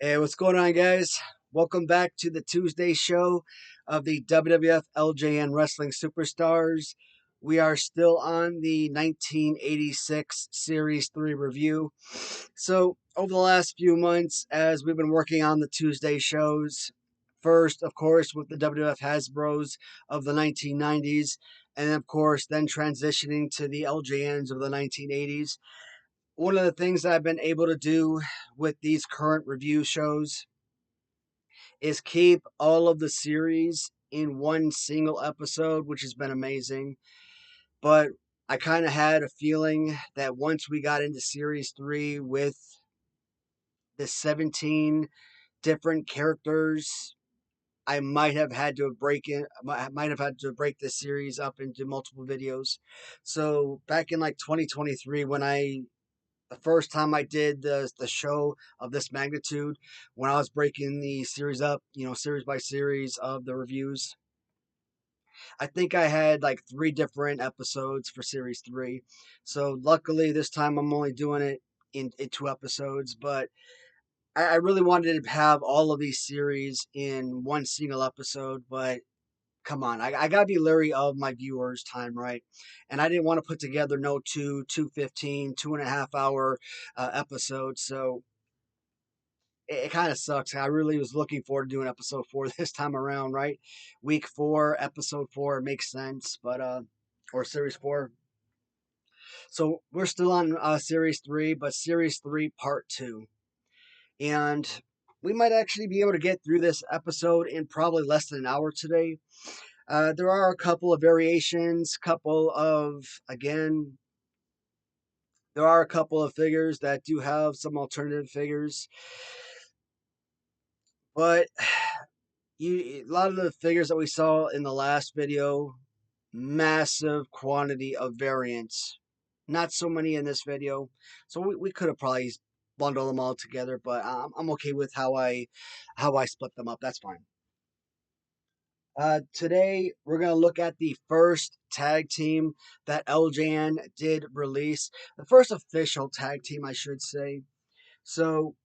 Hey, what's going on, guys? Welcome back to the Tuesday show of the WWF LJN Wrestling Superstars. We are still on the 1986 Series 3 review. So, over the last few months, as we've been working on the Tuesday shows, first, of course, with the WWF Hasbros of the 1990s, and of course, then transitioning to the LJNs of the 1980s. One of the things that I've been able to do with these current review shows is keep all of the series in one single episode, which has been amazing. But I kind of had a feeling that once we got into series 3 with the 17 different characters, I might have had to might have had to break this series up into multiple videos. So back in like 2023, when the first time I did the show of this magnitude, when I was breaking the series up, series by series of the reviews, I think I had like 3 different episodes for series 3. So luckily this time I'm only doing it in 2 episodes, but I really wanted to have all of these series in one single episode, but come on, I gotta be leery of my viewers' time, right? And I didn't want to put together no 2 2.5 hour episodes, so it kind of sucks. I really was looking forward to doing episode 4 this time around, right? Week 4, episode 4 makes sense, but or series 4. So we're still on series 3, but series 3 part 2, and we might actually be able to get through this episode in probably less than an hour today. There are a couple of variations, there are a couple of figures that do have some alternative figures, but a lot of the figures that we saw in the last video, massive quantity of variants. Not so many in this video, so we could have probably bundled them all together, but I'm okay with how I split them up. That's fine. Today, we're going to look at the first tag team that LJN did release. The first official tag team, I should say. So,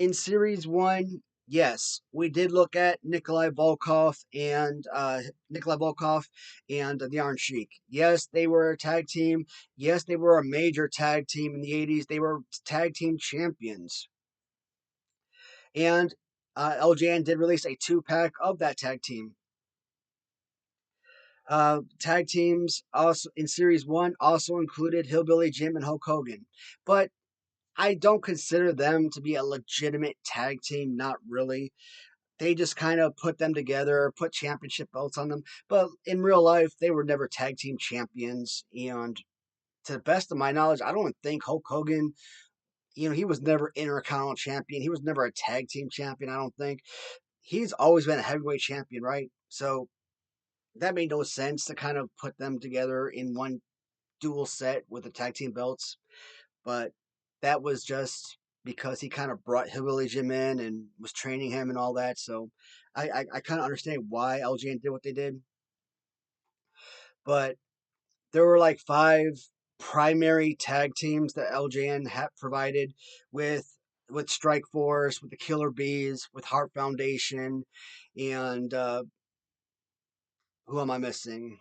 in Series 1, yes, we did look at Nikolai Volkov and the Iron Sheik. Yes, they were a tag team. Yes, they were a major tag team in the 80s. They were tag team champions. And LJN did release a 2-pack of that tag team. Tag teams also in Series 1 also included Hillbilly Jim and Hulk Hogan. But I don't consider them to be a legitimate tag team, not really. They just kind of put them together, put championship belts on them. But in real life, they were never tag team champions. And to the best of my knowledge, I don't think Hulk Hogan, he was never Intercontinental champion. He was never a tag team champion, I don't think. He's always been a heavyweight champion, right? So that made no sense to kind of put them together in one dual set with the tag team belts. But that was just because he kind of brought Hillbilly Jim in and was training him and all that. So I kind of understand why LJN did what they did. But there were like 5 primary tag teams that LJN had provided with Strike Force, with the Killer Bees, with Heart Foundation, and who am I missing?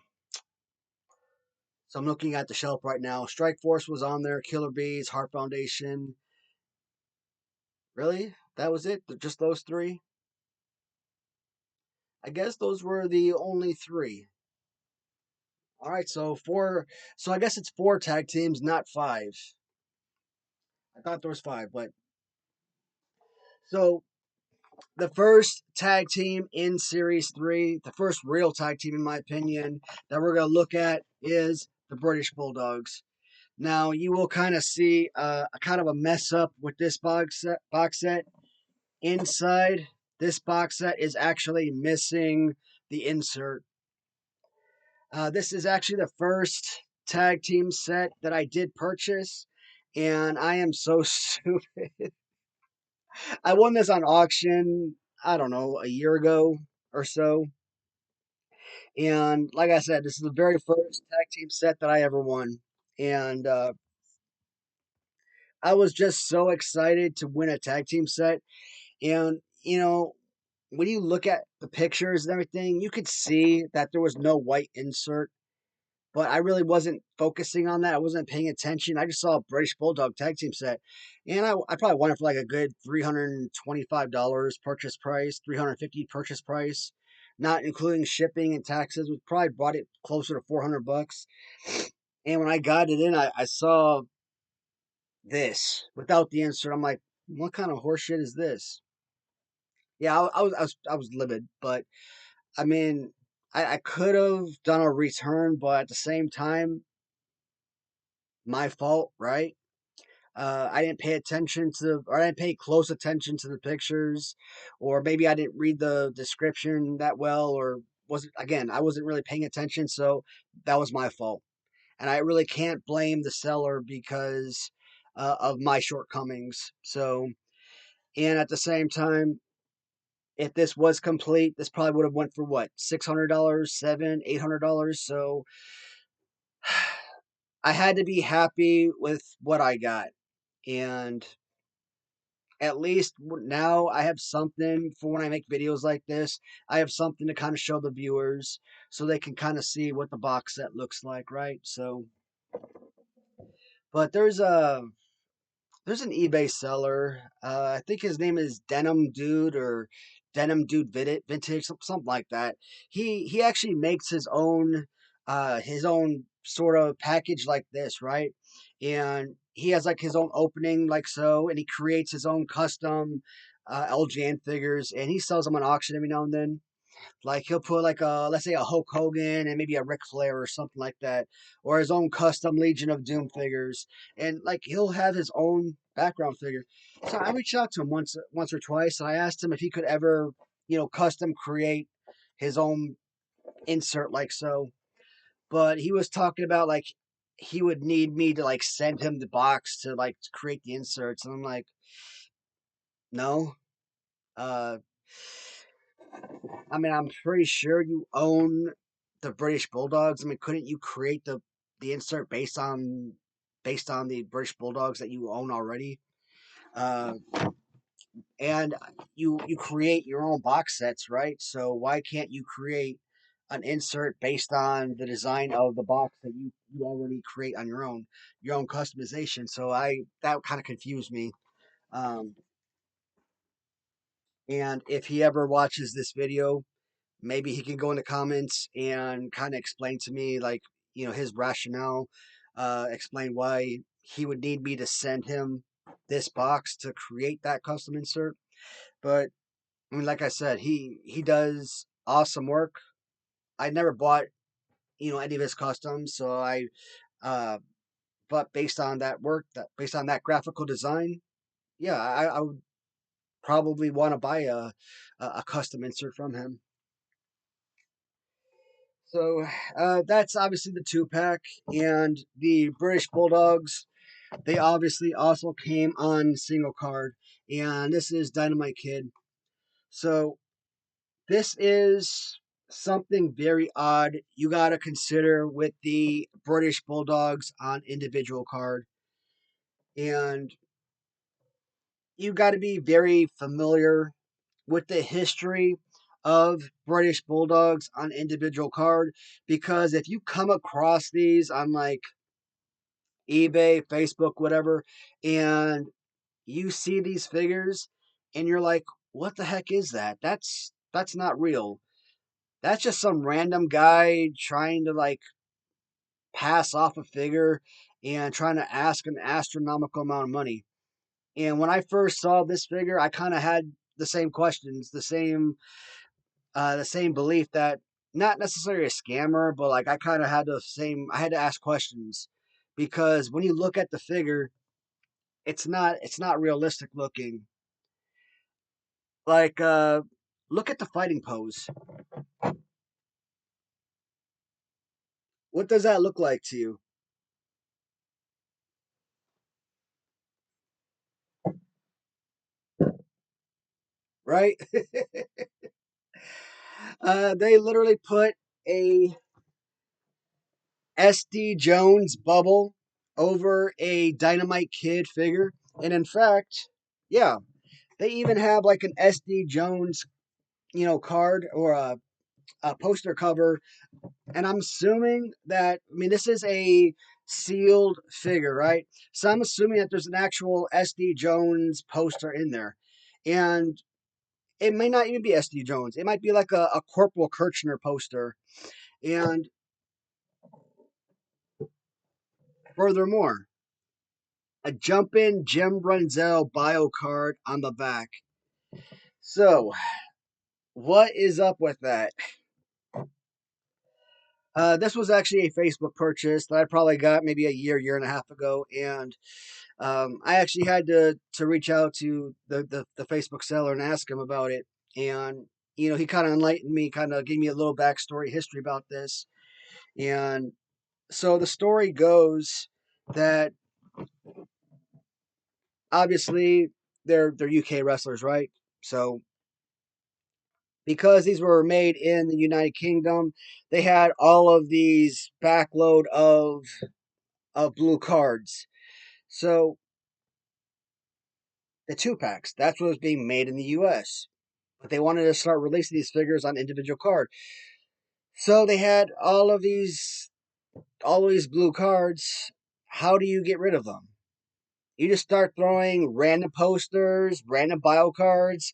So I'm looking at the shelf right now. Strike Force was on there, Killer Bees, Heart Foundation. Really? That was it? Just those 3? I guess those were the only 3. All right, so 4. So I guess it's 4 tag teams, not 5. I thought there was 5, but so the first tag team in Series 3, the first real tag team, in my opinion, that we're going to look at is the British Bulldogs. Now, you will kind of see a kind of a mess up with this box set. Inside this box set is actually missing the insert. This is actually the first tag team set that I did purchase, and I am so stupid. I won this on auction, I don't know, a year ago or so. And like I said, this is the very first tag team set that I ever won. And I was just so excited to win a tag team set. And, when you look at the pictures and everything, you could see that there was no white insert, but I really wasn't focusing on that. I wasn't paying attention. I just saw a British Bulldog tag team set, and I probably won it for like a good $325 purchase price, 350 purchase price, not including shipping and taxes. We probably bought it closer to $400. And when I got it in, I saw this without the insert. I'm like, what kind of horseshit is this? Yeah, I was livid, but I mean, I could have done a return, but at the same time, my fault, right? I didn't pay attention to, or I didn't pay close attention to the pictures, or maybe I didn't read the description that well, or wasn't, again, I wasn't really paying attention, so that was my fault. And I really can't blame the seller because of my shortcomings. So, and at the same time, if this was complete, this probably would have went for what, $600, $800. So I had to be happy with what I got, and at least now I have something for when I make videos like this. I have something to kind of show the viewers so they can kind of see what the box set looks like, right? So, but there's an eBay seller. I think his name is Denim Dude or Denim Dude Vintage, something like that. He actually makes his own sort of package like this, right? And he has like his own opening like so, and he creates his own custom LJN figures, and he sells them on auction every now and then. Like he'll put like a, let's say, a Hulk Hogan and maybe a Ric Flair or something like that, or his own custom Legion of Doom figures, and like he'll have his own background figure. So I reached out to him once or twice, and I asked him if he could ever, custom create his own insert like so. But he was talking about like he would need me to like send him the box to like to create the inserts, and I'm like, no. Uh, I mean, I'm pretty sure you own the British Bulldogs. I mean, couldn't you create the insert based on the British Bulldogs that you own already? Uh, and you create your own box sets, right? So why can't you create an insert based on the design of the box that you already create on your own customization? So I that kind of confused me. Um, and if he ever watches this video, maybe he can go in the comments and kind of explain to me like his rationale, explain why he would need me to send him this box to create that custom insert. But I mean, like I said, he does awesome work. I never bought any of his customs, so uh but based on that work, that based on that graphical design, yeah, I would probably want to buy a custom insert from him. So that's obviously the 2 pack, and the British Bulldogs. They obviously also came on single card, and this is Dynamite Kid. So this is something very odd you got to consider with the British Bulldogs on individual card, and you got to be very familiar with the history of British Bulldogs on individual card, because if you come across these on like eBay, Facebook, whatever, and you see these figures and you're like, what the heck is that? That's not real. That's just some random guy trying to like pass off a figure and trying to ask an astronomical amount of money. And when I first saw this figure, I kind of had the same questions, the same belief that not necessarily a scammer, but like I kind of had the same. I had to ask questions because when you look at the figure, it's not realistic looking. Like look at the fighting pose. What does that look like to you? Right? They literally put a SD Jones bubble over a Dynamite Kid figure, and in fact, yeah, They even have like an SD Jones, card or a poster cover. And I'm assuming that, I mean, this is a sealed figure, right? So I'm assuming that there's an actual SD Jones poster in there. And it may not even be SD Jones. It might be like a Corporal Kirchner poster. And furthermore, a Jumpin' Jim Brunzell bio card on the back. So, what is up with that? This was actually a Facebook purchase that I probably got maybe a year and a half ago, and I actually had to reach out to the Facebook seller and ask him about it, and he kind of enlightened me, kind of gave me a little backstory history about this, and so the story goes that obviously they're UK wrestlers, right? So because these were made in the United Kingdom, they had all of these backload of blue cards. So the two packs, that's what was being made in the US. But they wanted to start releasing these figures on individual card. So they had all of these blue cards. How do you get rid of them? You just start throwing random posters, random bio cards,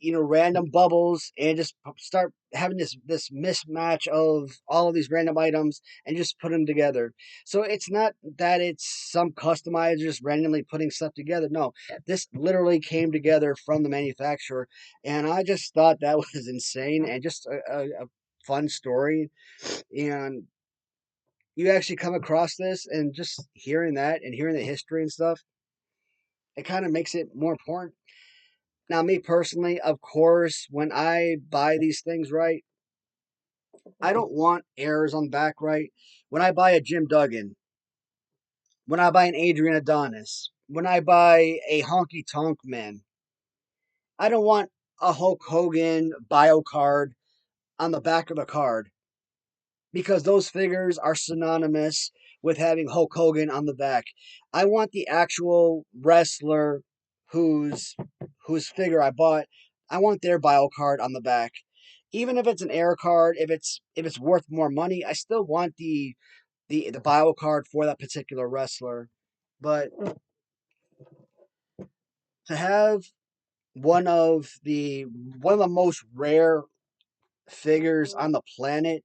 random bubbles, and just start having this mismatch of all of these random items and just put them together. So it's not that it's some customizer just randomly putting stuff together. No, this literally came together from the manufacturer, and I just thought that was insane and just a fun story. And you actually come across this, and just hearing that and hearing the history and stuff, it kind of makes it more important. Now, me personally, of course, when I buy these things, right, I don't want errors on the back, right? When I buy a Jim Duggan, when I buy an Adrian Adonis, when I buy a Honky Tonk Man, I don't want a Hulk Hogan bio card on the back of the card because those figures are synonymous with having Hulk Hogan on the back. I want the actual wrestler whose whose figure I bought. I want their bio card on the back. Even if it's an air card, if it's worth more money, I still want the bio card for that particular wrestler. But to have one of the most rare figures on the planet,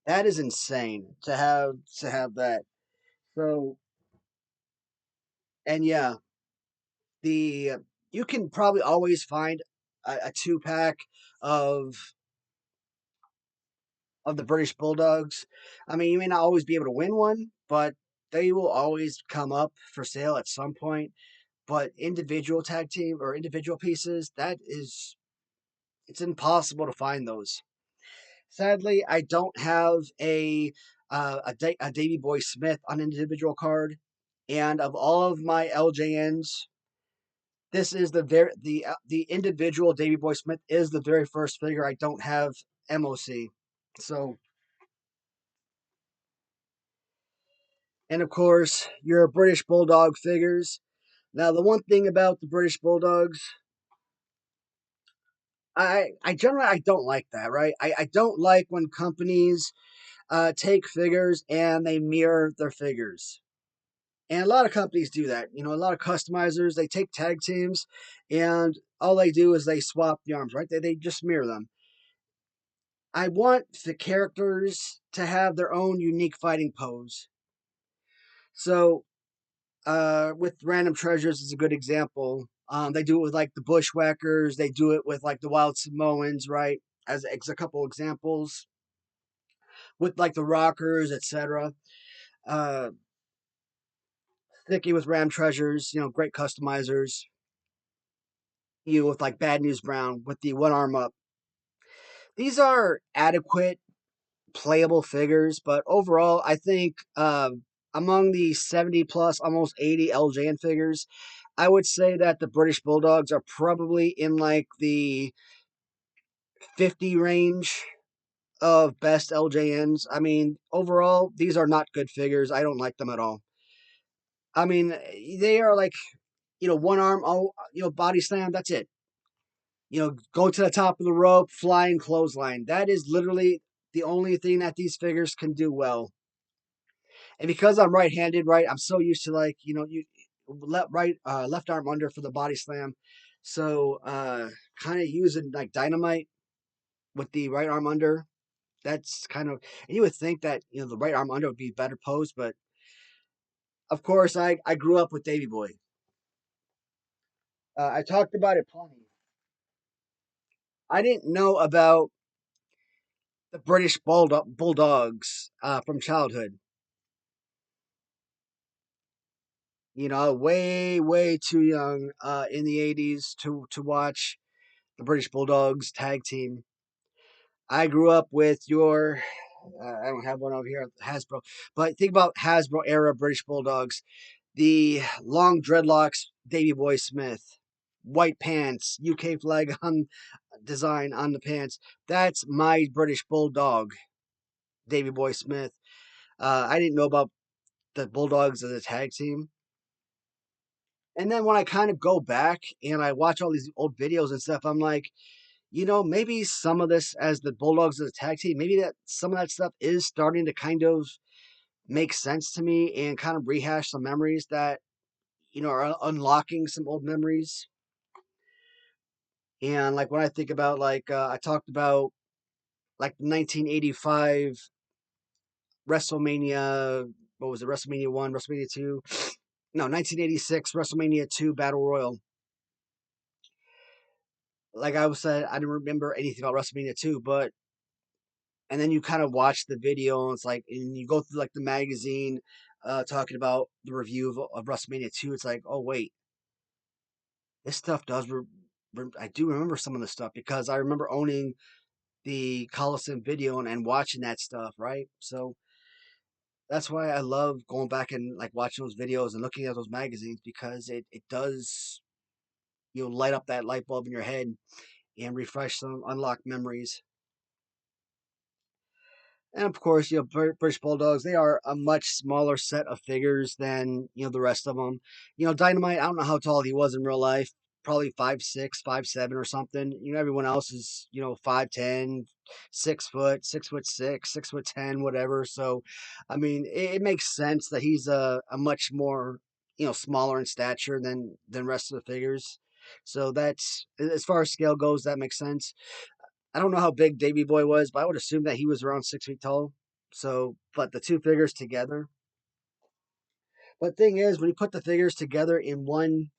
that is insane to have that. So, and yeah, the you can probably always find a two pack of of the British Bulldogs. I mean, you may not always be able to win one, but they will always come up for sale at some point. But individual tag team or individual pieces, it's impossible to find those. Sadly, I don't have a Davy Boy Smith on individual card, and of all of my LJNs, this is the individual Davy Boy Smith is the very first figure I don't have MOC. So, and of course, your British Bulldog figures. Now, the one thing about the British Bulldogs, I generally I don't like that, right? I don't like when companies take figures and they mirror their figures. And a lot of companies do that. A lot of customizers, they take tag teams and all they do is they swap the arms, right? They just mirror them. I want the characters to have their own unique fighting pose. So, with Random Treasures is a good example. They do it with like the Bushwhackers. They do it with like the Wild Samoans, right? As a couple examples. With like the Rockers, etc. Uh, Sticky with Ram Treasures, great customizers. You with like Bad News Brown with the one arm up. These are adequate playable figures, but overall, I think among the 70 plus, almost 80 LJN figures, I would say that the British Bulldogs are probably in like the 50 range of best LJNs. I mean, overall, these are not good figures. I don't like them at all. I mean, they are like one arm, oh, body slam. That's it. Go to the top of the rope, flying clothesline. That is literally the only thing that these figures can do well. And because I'm right-handed, right, I'm so used to like you left arm under for the body slam. So kind of using like dynamite with the right arm under. That's kind of, and you would think that the right arm under would be better posed, but of course I grew up with Davy Boy. I talked about it plenty. I didn't know about the British Bulldogs from childhood. Way too young in the '80s to watch the British Bulldogs tag team. I grew up with your. I don't have one over here, Hasbro, but think about Hasbro era British Bulldogs. The long dreadlocks, Davy Boy Smith, white pants, UK flag on design on the pants. That's my British Bulldog, Davy Boy Smith. I didn't know about the Bulldogs as a tag team. And then when I kind of go back and I watch all these old videos and stuff, I'm like, maybe some of this as the Bulldogs as a tag team, maybe that some of that stuff is starting to kind of make sense to me and kind of rehash some memories that, are unlocking some old memories. And like when I think about like I talked about like 1985 WrestleMania, what was it? WrestleMania 1, WrestleMania 2? No, 1986 WrestleMania 2 Battle Royal. Like I was said, I didn't remember anything about WrestleMania 2, but and then you kind of watch the video and it's like, and you go through like the magazine talking about the review of WrestleMania 2. It's like, oh wait, this stuff does I do remember some of the stuff because I remember owning the Coliseum video and watching that stuff, right? So that's why I love going back and like watching those videos and looking at those magazines because it does light up that light bulb in your head and refresh some unlocked memories. And of course, British Bulldogs, they are a much smaller set of figures than, the rest of them. Dynamite, I don't know how tall he was in real life. Probably 5'6", 5'7", or something. Everyone else is, 5'10", 6 foot, 6'6", 6'10", whatever. So, I mean, it makes sense that he's a much more, smaller in stature than rest of the figures. So that's, as far as scale goes, that makes sense. I don't know how big Davy Boy was, but I would assume that he was around 6 feet tall. So, but the two figures together. But thing is, when you put the figures together in one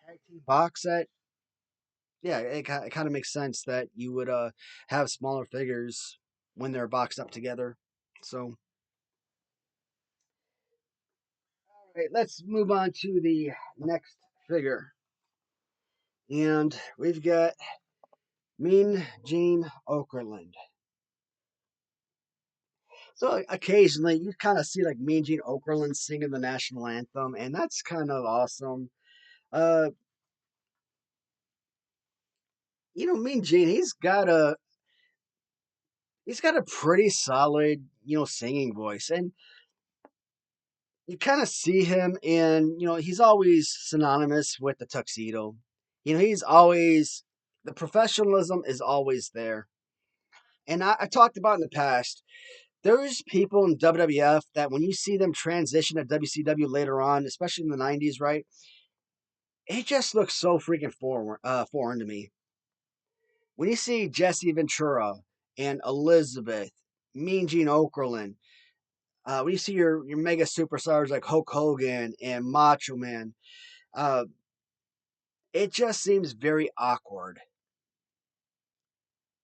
tag team box set, yeah, it kind of makes sense that you would have smaller figures when they're boxed up together. So, all right, let's move on to the next figure, and we've got Mean Gene Okerlund. So occasionally you kind of see like Mean Gene Okerlund singing the national anthem, and that's kind of awesome. Uh, Mean Gene, he's got a pretty solid, singing voice, and you kind of see him in, he's always synonymous with the tuxedo. He's always the professionalism is always there, and I talked about in the past. There's people in WWF that when you see them transition to WCW later on, especially in the '90s, right? It just looks so freaking foreign to me. When you see Jesse Ventura and Elizabeth, Mean Gene Okerlund, when you see your mega superstars like Hulk Hogan and Macho Man, uh, it just seems very awkward.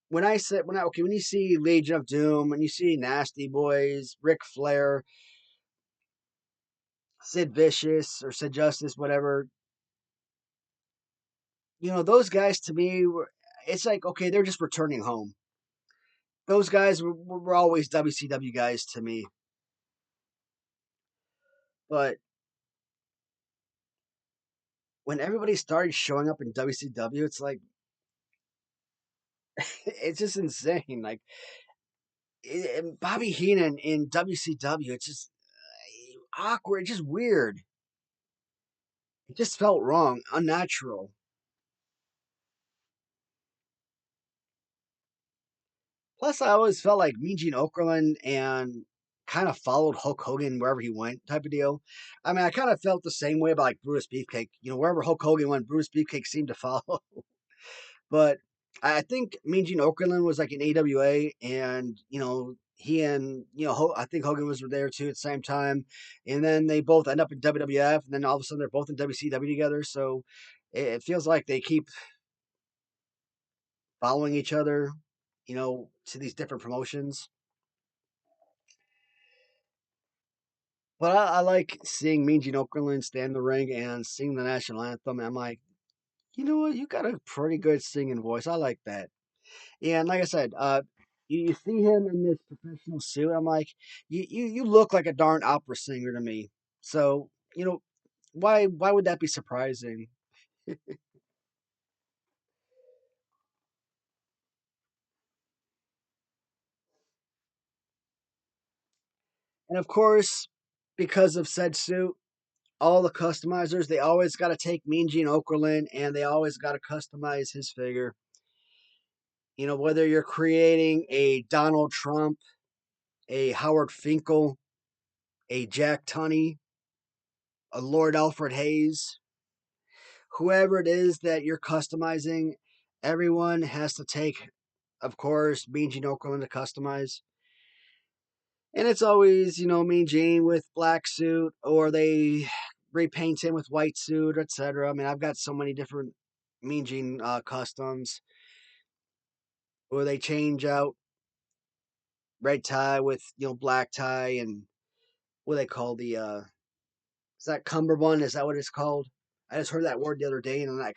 When you see Legion of Doom, when you see Nasty Boys, Ric Flair, Sid Vicious or Sid Justice, whatever, those guys to me it's like okay, they're just returning home. Those guys were always WCW guys to me. But when everybody started showing up in WCW, it's like it's just insane. Like Bobby Heenan in WCW, it's just awkward, it's just weird. It just felt wrong, unnatural. Plus, I always felt like Mean Gene Okerlund and kind of followed Hulk Hogan wherever he went, type of deal. I mean, I kind of felt the same way about like Brutus Beefcake. Wherever Hulk Hogan went, Brutus Beefcake seemed to follow. But I think Mean Gene Okerlund was like in AWA, and he and I think Hogan was there too at the same time, and then they both end up in WWF, and then all of a sudden they're both in WCW together. So it feels like they keep following each other, to these different promotions. But I like seeing Mean Gene Okerlund stand in the ring and sing the national anthem. And I'm like, you know what? You got a pretty good singing voice. I like that. And like I said, you see him in this professional suit. I'm like, you look like a darn opera singer to me. So why would that be surprising? And of course, because of said suit, all the customizers they always got to take Mean Gene Okerlund and they always got to customize his figure. Whether you're creating a Donald Trump, a Howard Finkel, a Jack Tunney, a Lord Alfred Hayes, whoever it is that you're customizing, everyone has to take, of course, Mean Gene Okerlund to customize. And it's always, Mean Gene with black suit, or they repaint him with white suit, etc. I mean, I've got so many different Mean Gene customs where they change out red tie with, black tie and what they call the is that cummerbund? Is that what it's called? I just heard that word the other day, and I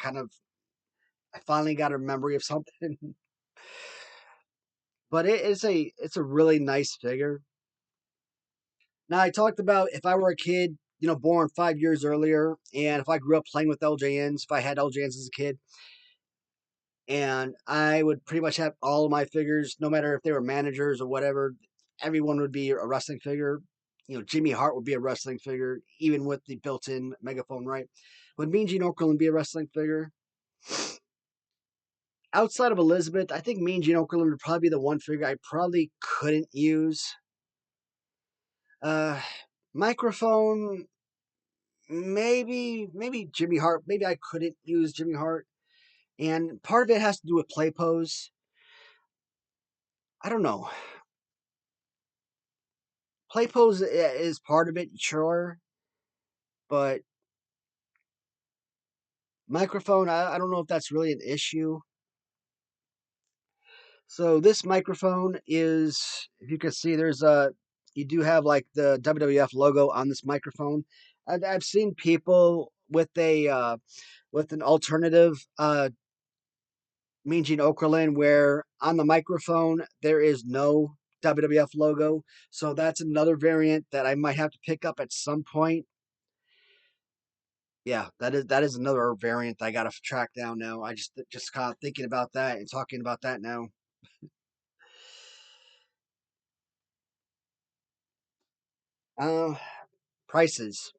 finally got a memory of something. But it's a really nice figure. Now I talked about if I were a kid, born 5 years earlier, and if I grew up playing with LJNs, if I had LJNs as a kid, and I would pretty much have all of my figures, no matter if they were managers or whatever, everyone would be a wrestling figure. Jimmy Hart would be a wrestling figure, even with the built-in megaphone, right? Would Mean Gene Okerlund be a wrestling figure? Outside of Elizabeth, I think Mean Gene Okerlund would probably be the one figure I probably couldn't use. Uh, Microphone, maybe Jimmy Hart. Maybe I couldn't use Jimmy Hart, and part of it has to do with play pose. I don't know. Play pose is part of it, sure, but microphone, I don't know if that's really an issue. So this microphone is, if you can see, you do have like the WWF logo on this microphone. I've seen people with an alternative Mean Gene Okerlund where on the microphone there is no WWF logo. So that's another variant that I might have to pick up at some point. Yeah, that is another variant I got to track down now. I just kind of thinking about that and talking about that now. Uh, Prices.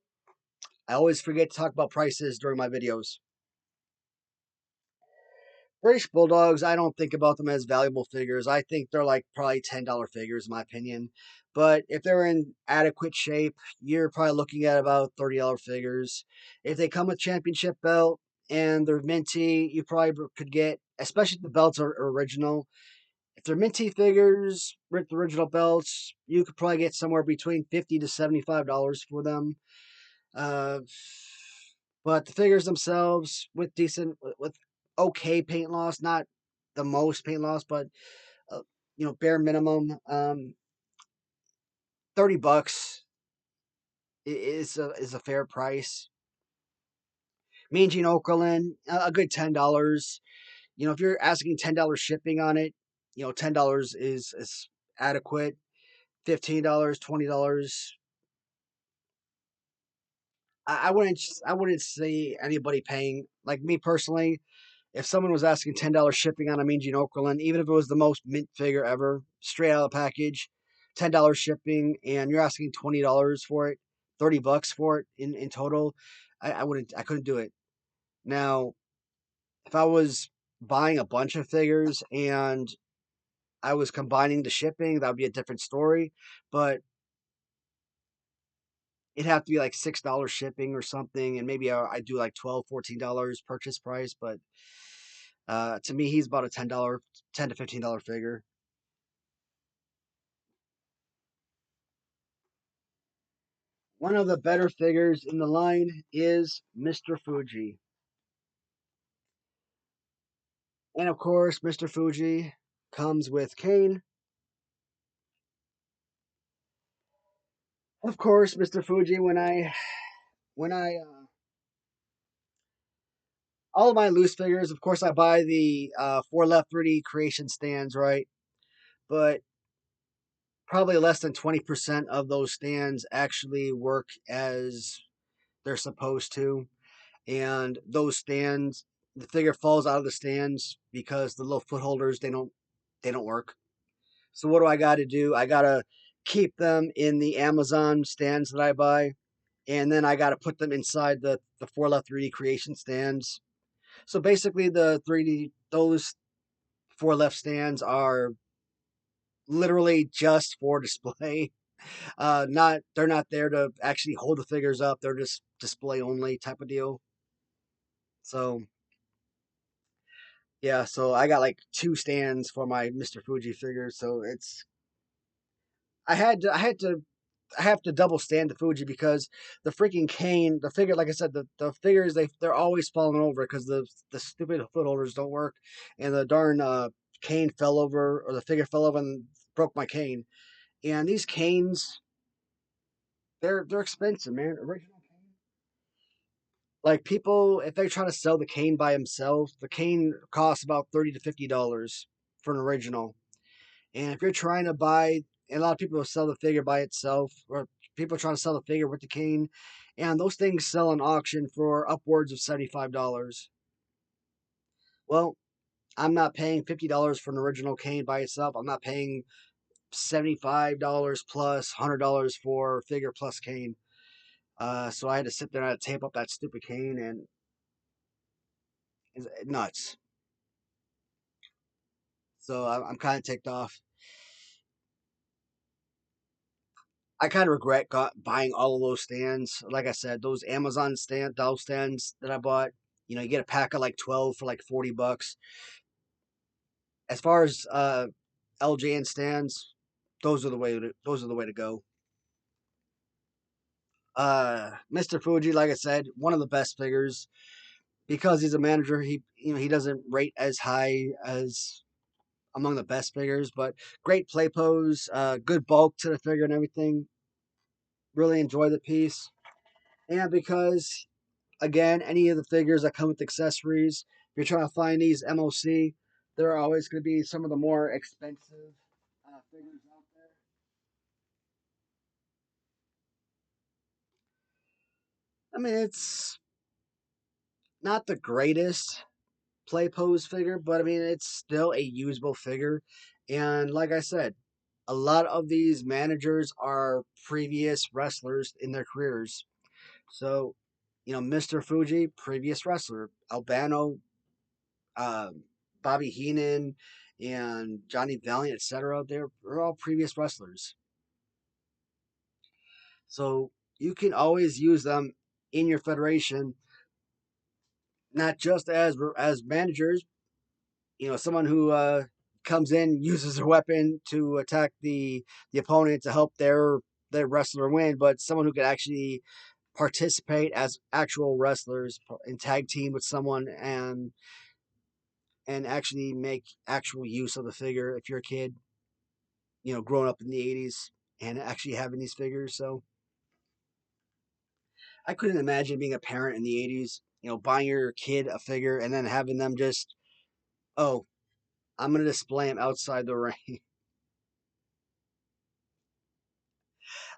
I always forget to talk about prices during my videos. British Bulldogs, I don't think about them as valuable figures. I think they're like probably $10 figures, in my opinion. But if they're in adequate shape, you're probably looking at about $30 figures. If they come with championship belt and they're minty, you probably could get, especially if the belts are original. If they're minty figures with original belts, you could probably get somewhere between $50 to $75 for them. Uh, but the figures themselves, with okay paint loss, not the most paint loss, but uh, bare minimum, $30 is a fair price. Mean Gene Okerlund, a good $10. If you're asking $10 shipping on it, $10 is adequate. $15, $20. I wouldn't see anybody paying, like me personally. If someone was asking $10 shipping on a Mean Gene Okerlund, even if it was the most mint figure ever, straight out of the package, $10 shipping, and you're asking $20 for it, $30 for it in total, I couldn't do it. Now, if I was buying a bunch of figures and I was combining the shipping, that would be a different story. But it'd have to be like $6 shipping or something, and maybe I do like $12, $14 purchase price. But to me, he's about a $10 to $15 figure. One of the better figures in the line is Mr. Fuji. And of course, Mr. Fuji comes with Kane. Of course, Mr. Fuji, when I all of my loose figures, of course, I buy the four left 3D creation stands, right? But probably less than 20% of those stands actually work as they're supposed to. And those stands, the figure falls out of the stands because the little foot holders they don't work. So what do I got to do? I got to keep them in the Amazon stands that I buy, and then I got to put them inside the four left 3D creation stands. So basically, the 3D those four left stands are literally just for display. Not they're not there to actually hold the figures up. They're just display only type of deal. So yeah, so I got like two stands for my Mr. Fuji figures. So it's I have to double stand the Fuji because the freaking cane, the figure, like I said, the figures they're always falling over because the stupid foot holders don't work, and the darn cane fell over or the figure fell over and broke my cane. And these canes, they're expensive, man. Original cane. Like people, if they try to sell the cane by himself, the cane costs about $30 to $50 for an original. And if you're trying to buy, and a lot of people will sell the figure by itself, or people trying to sell the figure with the cane, and those things sell on auction for upwards of $75. Well, I'm not paying $50 for an original cane by itself. I'm not paying $75 plus $100 for figure plus cane. So I had to sit there and I had to tape up that stupid cane, and it's nuts. So I'm kind of ticked off. I kind of regret buying all of those stands. Like I said, those Amazon doll stands that I bought. You get a pack of like 12 for like $40. As far as LJN stands, those are the way to go. Mr. Fuji, like I said, one of the best figures because he's a manager. He doesn't rate as high as among the best figures, but great play pose, good bulk to the figure and everything. Really enjoy the piece. And because again, any of the figures that come with accessories, if you're trying to find these MOC, there are always going to be some of the more expensive figures out there. I mean, it's not the greatest play pose figure, but I mean, it's still a usable figure. And like I said, a lot of these managers are previous wrestlers in their careers. So, Mr. Fuji, previous wrestler, Albano, um, Bobby Heenan, and Johnny Valiant, etc. They're all previous wrestlers. So you can always use them in your federation, not just as managers. Someone who comes in uses a weapon to attack the opponent to help their wrestler win, but someone who could actually participate as actual wrestlers and tag team with someone and actually make actual use of the figure if you're a kid, growing up in the 80s and actually having these figures. So I couldn't imagine being a parent in the 80s, buying your kid a figure and then having them just, oh, I'm going to display him outside the ring.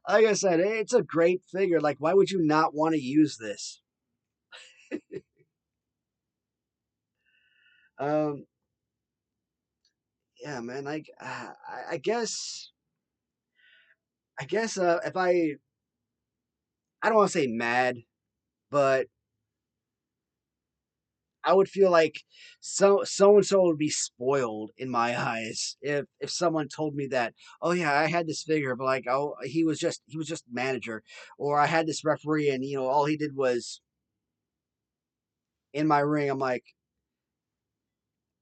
Like I said, it's a great figure. Like, why would you not want to use this? Um, yeah, man. Like, I guess if I don't want to say mad, but I would feel like so and so would be spoiled in my eyes if someone told me that, oh yeah, I had this figure, but like, oh, he was just manager, or I had this referee and all he did was in my ring. I'm like,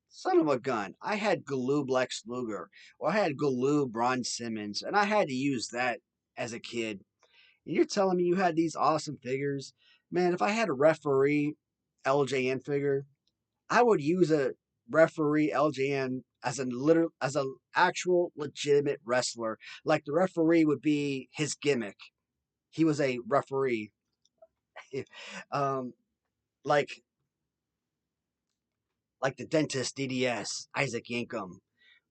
son of a gun, I had Galoob Lex Luger, or I had Galoob Ron Simmons, and I had to use that as a kid. And you're telling me you had these awesome figures, man? If I had a referee LJN figure, I would use a referee LJN as a actual legitimate wrestler. Like the referee would be his gimmick. He was a referee. um, like like the dentist DDS Isaac Yankum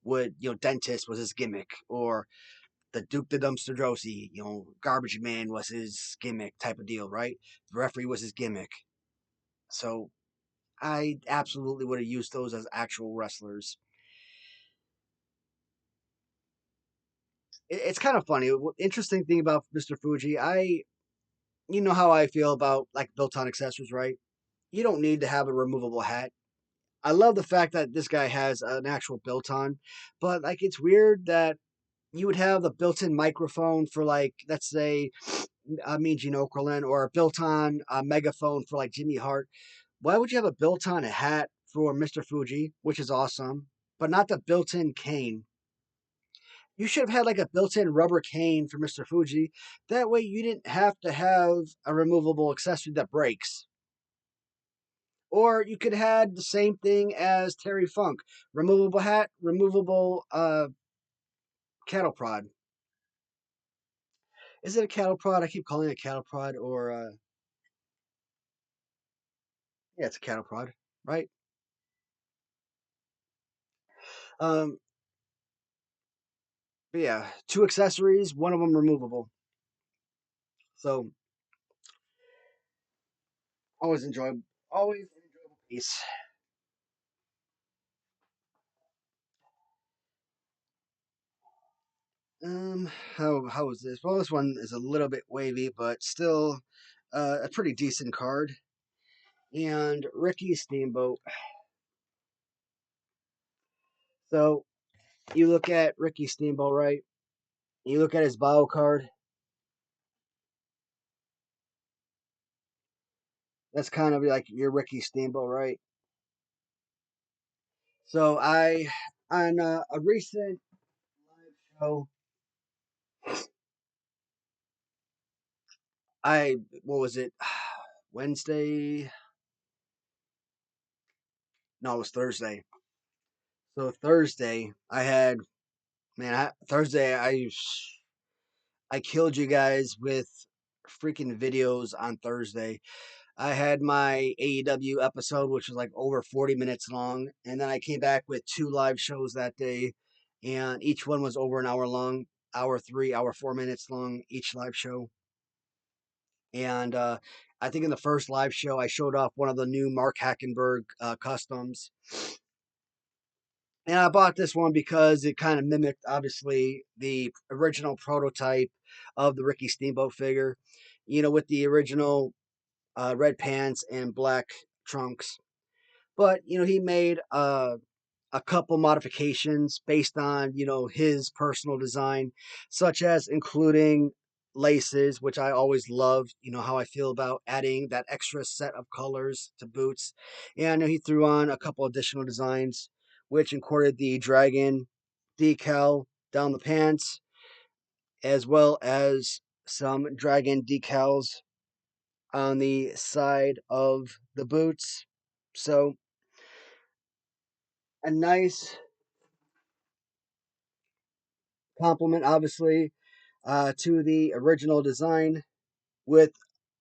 would dentist was his gimmick, or the Duke the Dumpster Drosy garbage man was his gimmick type of deal, right? The referee was his gimmick. So I absolutely would have used those as actual wrestlers. It's kind of funny. Interesting thing about Mr. Fuji, you know how I feel about like built-on accessories, right? You don't need to have a removable hat. I love the fact that this guy has an actual built-on, but like it's weird that you would have the built-in microphone for like let's say Mean Gene Okerlund, or a built-on megaphone for like Jimmy Hart. Why would you have a built-on hat for Mr. Fuji, which is awesome, but not the built-in cane? You should have had like a built-in rubber cane for Mr. Fuji. That way you didn't have to have a removable accessory that breaks. Or you could have had the same thing as Terry Funk. Removable hat, removable cattle prod. Is it a cattle prod? I keep calling it a cattle prod, or yeah, it's a cattle prod, right? Um, but yeah, two accessories, one of them removable. So always always an enjoyable piece. Um, how was this? Well, this one is a little bit wavy, but still a pretty decent card. And Ricky Steamboat. So you look at Ricky Steamboat, right? You look at his bio card. That's kind of like your Ricky Steamboat, right? So I on a recent live show, I what was it? Wednesday? No, it was Thursday. So Thursday, I had man. Thursday, I killed you guys with freaking videos on Thursday. I had my AEW episode, which was like over 40 minutes long, and then I came back with two live shows that day, and each one was over an hour long, hour 3, hour 4 minutes long, each live show. And I think in the first live show, I showed off one of the new Mark Hackenberg customs. And I bought this one because it kind of mimicked, obviously, the original prototype of the Ricky Steamboat figure, with the original red pants and black trunks. But, he made a couple modifications based on, his personal design, such as including laces, which I always loved, how I feel about adding that extra set of colors to boots. And I know he threw on a couple additional designs, which included the dragon decal down the pants, as well as some dragon decals on the side of the boots. So a nice compliment, obviously, to the original design with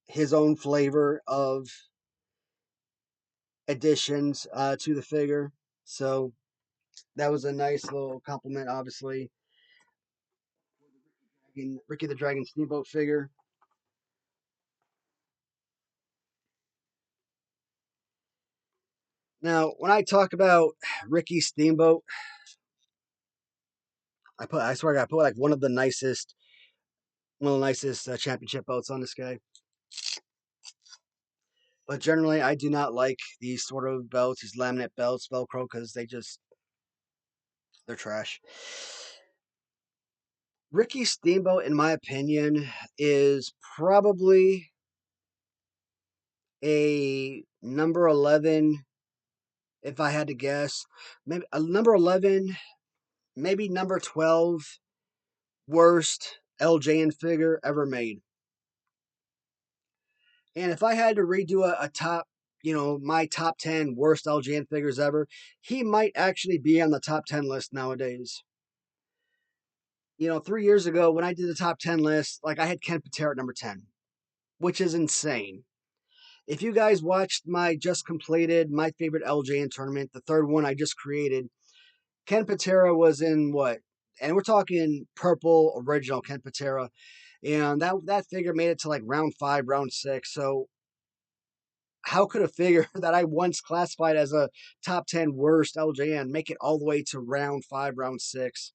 his own flavor of additions to the figure. So that was a nice little compliment, obviously. Ricky the Dragon Steamboat figure. Now, when I talk about Ricky Steamboat, I swear I put like one of the nicest championship belts on this guy. But generally, I do not like these sort of belts, these laminate belts, Velcro, because they're trash. Ricky Steamboat, in my opinion, is probably a number 11, if I had to guess. Maybe a number 11, maybe number 12 worst LJN figure ever made. And if I had to redo a top, my top 10 worst LJN figures ever, he might actually be on the top 10 list nowadays. 3 years ago when I did the top 10 list, like I had Ken Patera at number 10, which is insane. If you guys watched my just completed my favorite LJN tournament, the third one I just created, Ken Patera was in what? And we're talking purple original Ken Patera. And that figure made it to like round 5, round 6. So how could a figure that I once classified as a top 10 worst LJN make it all the way to round 5, round 6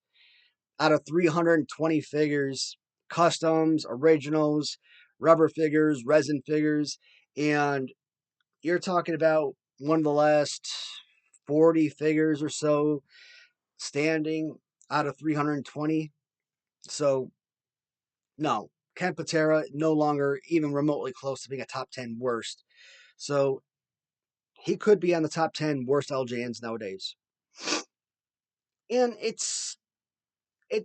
out of 320 figures, customs, originals, rubber figures, resin figures, and you're talking about one of the last 40 figures or so standing out of 320. So, no, Ken Patera no longer even remotely close to being a top 10 worst. So, he could be on the top 10 worst LJNs nowadays. And it's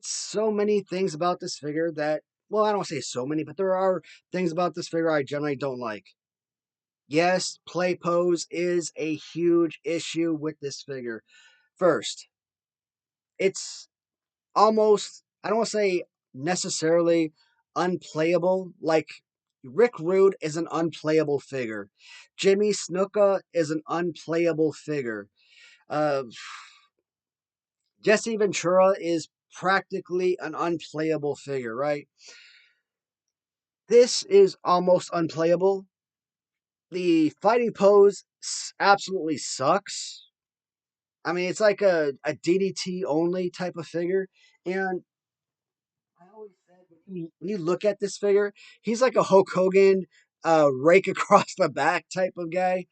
so many things about this figure that, well, I don't say so many, but there are things about this figure I generally don't like. Yes, play pose is a huge issue with this figure. First, it's almost, I don't want to say necessarily unplayable. Like, Rick Rude is an unplayable figure. Jimmy Snuka is an unplayable figure. Uh, Jesse Ventura is practically an unplayable figure, right? This is almost unplayable. The fighting pose absolutely sucks. I mean, it's like a DDT only type of figure. And I always said when you look at this figure, he's like a Hulk Hogan rake across the back type of guy.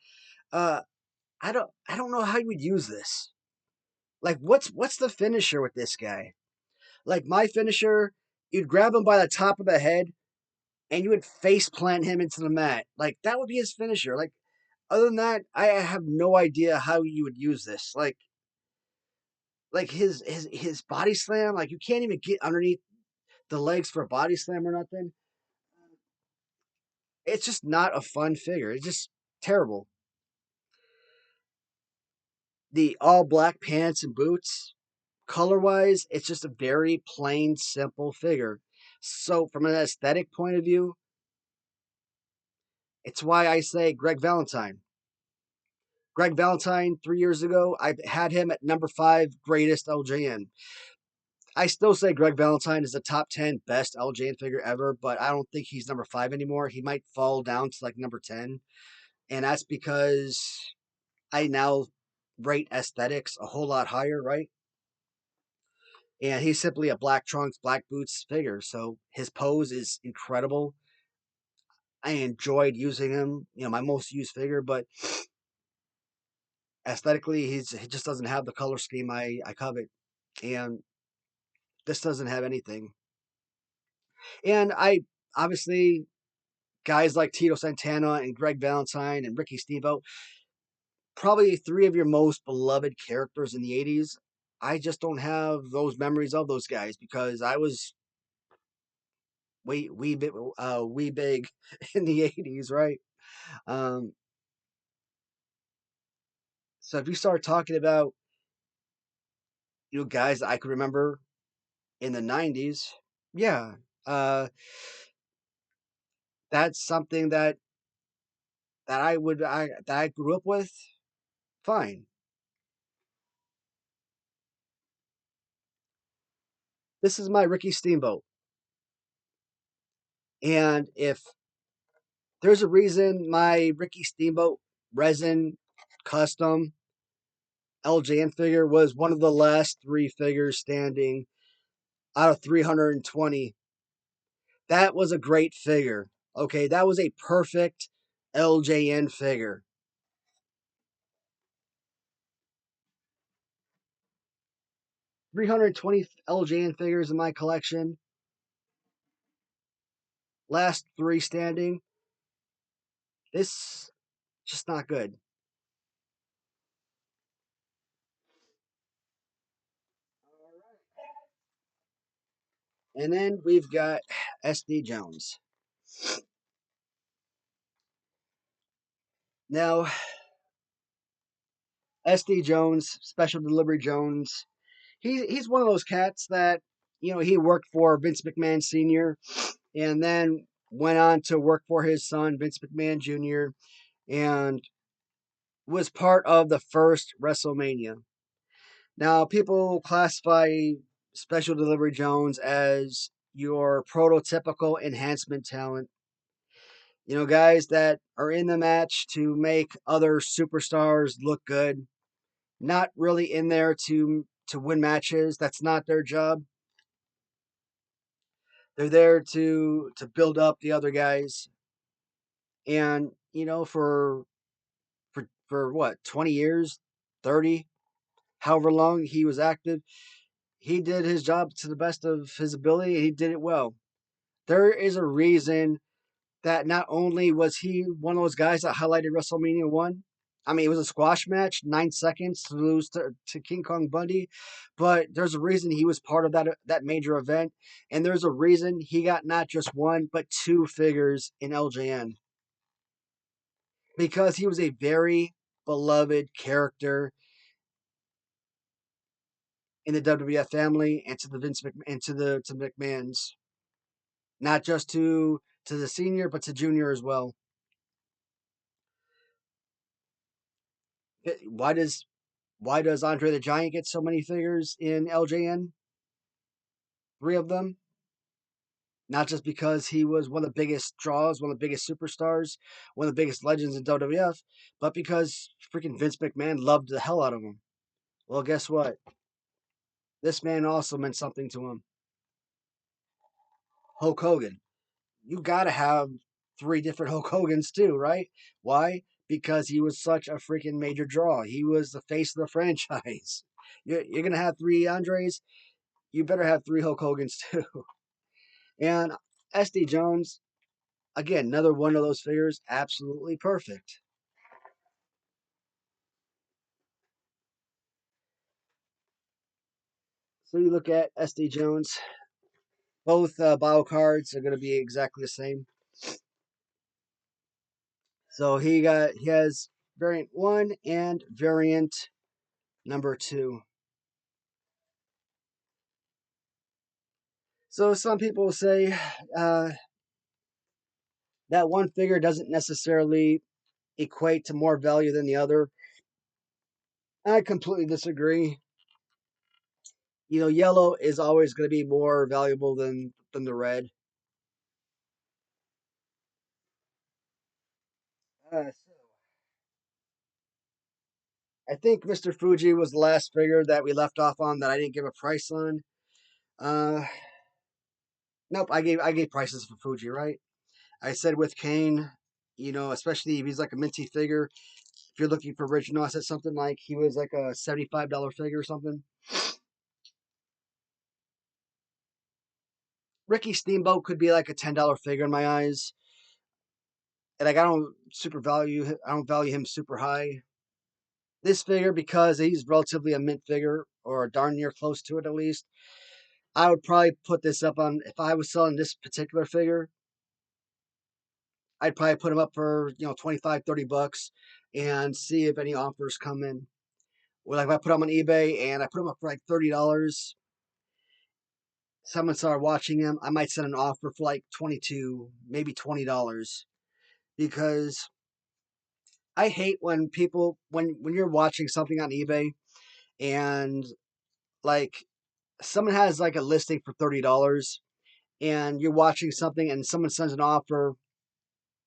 Uh, I don't know how you would use this. Like, what's the finisher with this guy? Like my finisher, you'd grab him by the top of the head and you would face plant him into the mat. Like that would be his finisher. Like other than that, I have no idea how you would use this. Like his body slam, like you can't even get underneath the legs for a body slam or nothing. It's just not a fun figure. It's just terrible. The all black pants and boots, color wise, it's just a very plain, simple figure. So from an aesthetic point of view, it's why I say Greg Valentine. Greg Valentine 3 years ago, I had him at number 5 greatest LJN. I still say Greg Valentine is the top 10 best LJN figure ever, but I don't think he's number 5 anymore. He might fall down to like number 10. And that's because I now rate aesthetics a whole lot higher, right? And he's simply a black trunks, black boots figure. So his pose is incredible. I enjoyed using him, my most used figure, but aesthetically, he just doesn't have the color scheme I covet. And this doesn't have anything. And I obviously guys like Tito Santana and Greg Valentine and Ricky Steamboat, probably 3 of your most beloved characters in the 80s. I just don't have those memories of those guys because I was wee big in the 80s, right? Um, so if you start talking about guys that I could remember in the 90s, yeah, uh, that's something that I grew up with. Fine. This is my Ricky Steamboat. And if there's a reason my Ricky Steamboat resin custom LJN figure was one of the last 3 figures standing out of 320. That was a great figure. Okay, that was a perfect LJN figure. 320 LJN figures in my collection. Last three standing. This just not good. And then we've got SD Jones. Now, SD Jones, Special Delivery Jones, he's one of those cats that, he worked for Vince McMahon Sr. and then went on to work for his son, Vince McMahon Jr., and was part of the first WrestleMania. Now, people classify Special Delivery Jones as your prototypical enhancement talent. Guys that are in the match to make other superstars look good, not really in there to win matches. That's not their job. They're there to build up the other guys. And, for what, 20 years, 30, however long he was active, he did his job to the best of his ability, and he did it well. There is a reason that not only was he one of those guys that highlighted WrestleMania 1, I mean, it was a squash match, 9 seconds to lose to King Kong Bundy, but there's a reason he was part of that major event, and there's a reason he got not just one, but two figures in LJN. Because he was a very beloved character in the WWF family and to the Vince and to McMahon's, not just to the senior, but to junior as well. Why does Andre the Giant get so many figures in LJN? Three of them. Not just because he was one of the biggest draws, one of the biggest superstars, one of the biggest legends in WWF, but because freaking Vince McMahon loved the hell out of him. Well, guess what? This man also meant something to him. Hulk Hogan. You gotta have three different Hulk Hogans too, right? Why? Because he was such a freaking major draw. He was the face of the franchise. You're gonna have three Andres. You better have three Hulk Hogans too. And SD Jones, again, another one of those figures, absolutely perfect. So you look at SD Jones. Both bio cards are going to be exactly the same. So he has variant 1 and variant number 2. So some people say uh, that one figure doesn't necessarily equate to more value than the other. I completely disagree. Yellow is always going to be more valuable than the red. So I think Mr. Fuji was the last figure that we left off on that I didn't give a price on. Uh, nope, I gave prices for Fuji, right? I said with Kane, especially if he's like a minty figure. If you're looking for original, I said something like he was like a $75 figure or something. Ricky Steamboat could be like a $10 figure in my eyes. And like I don't value him super high. This figure, because he's relatively a mint figure, or darn near close to it at least, I would probably put this up on, if I was selling this particular figure, I'd probably put them up for, 25, $30 and see if any offers come in. Well, like if I put them on eBay and I put them up for like $30, someone started watching them, I might send an offer for like 22, maybe $20, because I hate when people when you're watching something on eBay and like someone has like a listing for $30 and you're watching something and someone sends an offer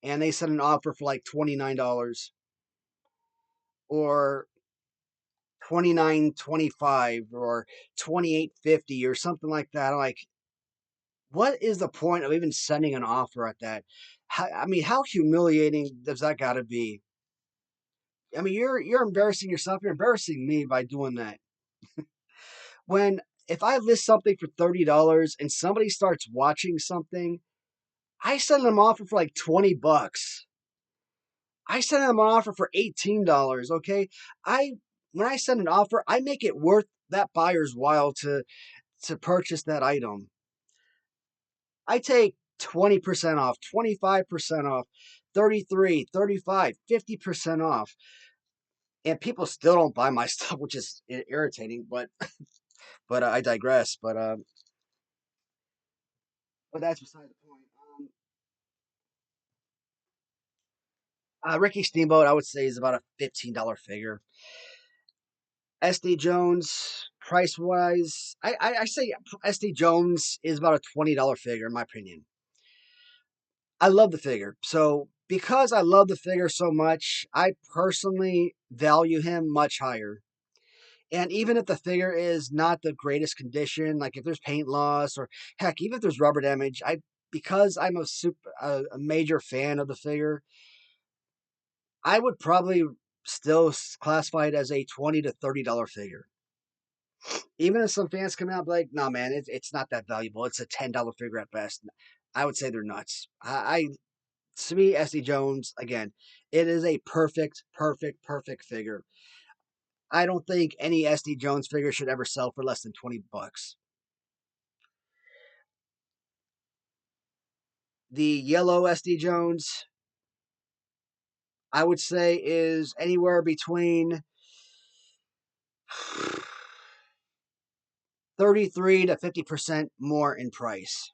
and they send an offer for like $29 or 29.25 or 28.50 or something like that. I'm like, what is the point of even sending an offer at that? how humiliating does that got to be? I mean, you're embarrassing yourself. You're embarrassing me by doing that. When if I list something for $30 and somebody starts watching something, I send them an offer for like $20. I send them an offer for $18. Okay, I when I send an offer, I make it worth that buyer's while to purchase that item. I take 20% off, 25% off, 33, 35, 50% off. And people still don't buy my stuff, which is irritating, but I digress. But that's beside the point. Ricky Steamboat, I would say, is about a $15 figure. SD Jones, price wise, I say SD Jones is about a $20 figure in my opinion. I love the figure. So because I love the figure so much, I personally value him much higher. And even if the figure is not the greatest condition, like if there's paint loss or heck, even if there's rubber damage, I because I'm a major fan of the figure, I would probably still classify it as a $20 to $30 figure. Even if some fans come out like, "No, man, it's not that valuable. It's a $10 figure at best." I would say they're nuts. I to me, SD Jones again, it is a perfect, perfect, perfect figure. I don't think any SD Jones figure should ever sell for less than $20. The yellow SD Jones, I would say, is anywhere between 33 to 50% more in price.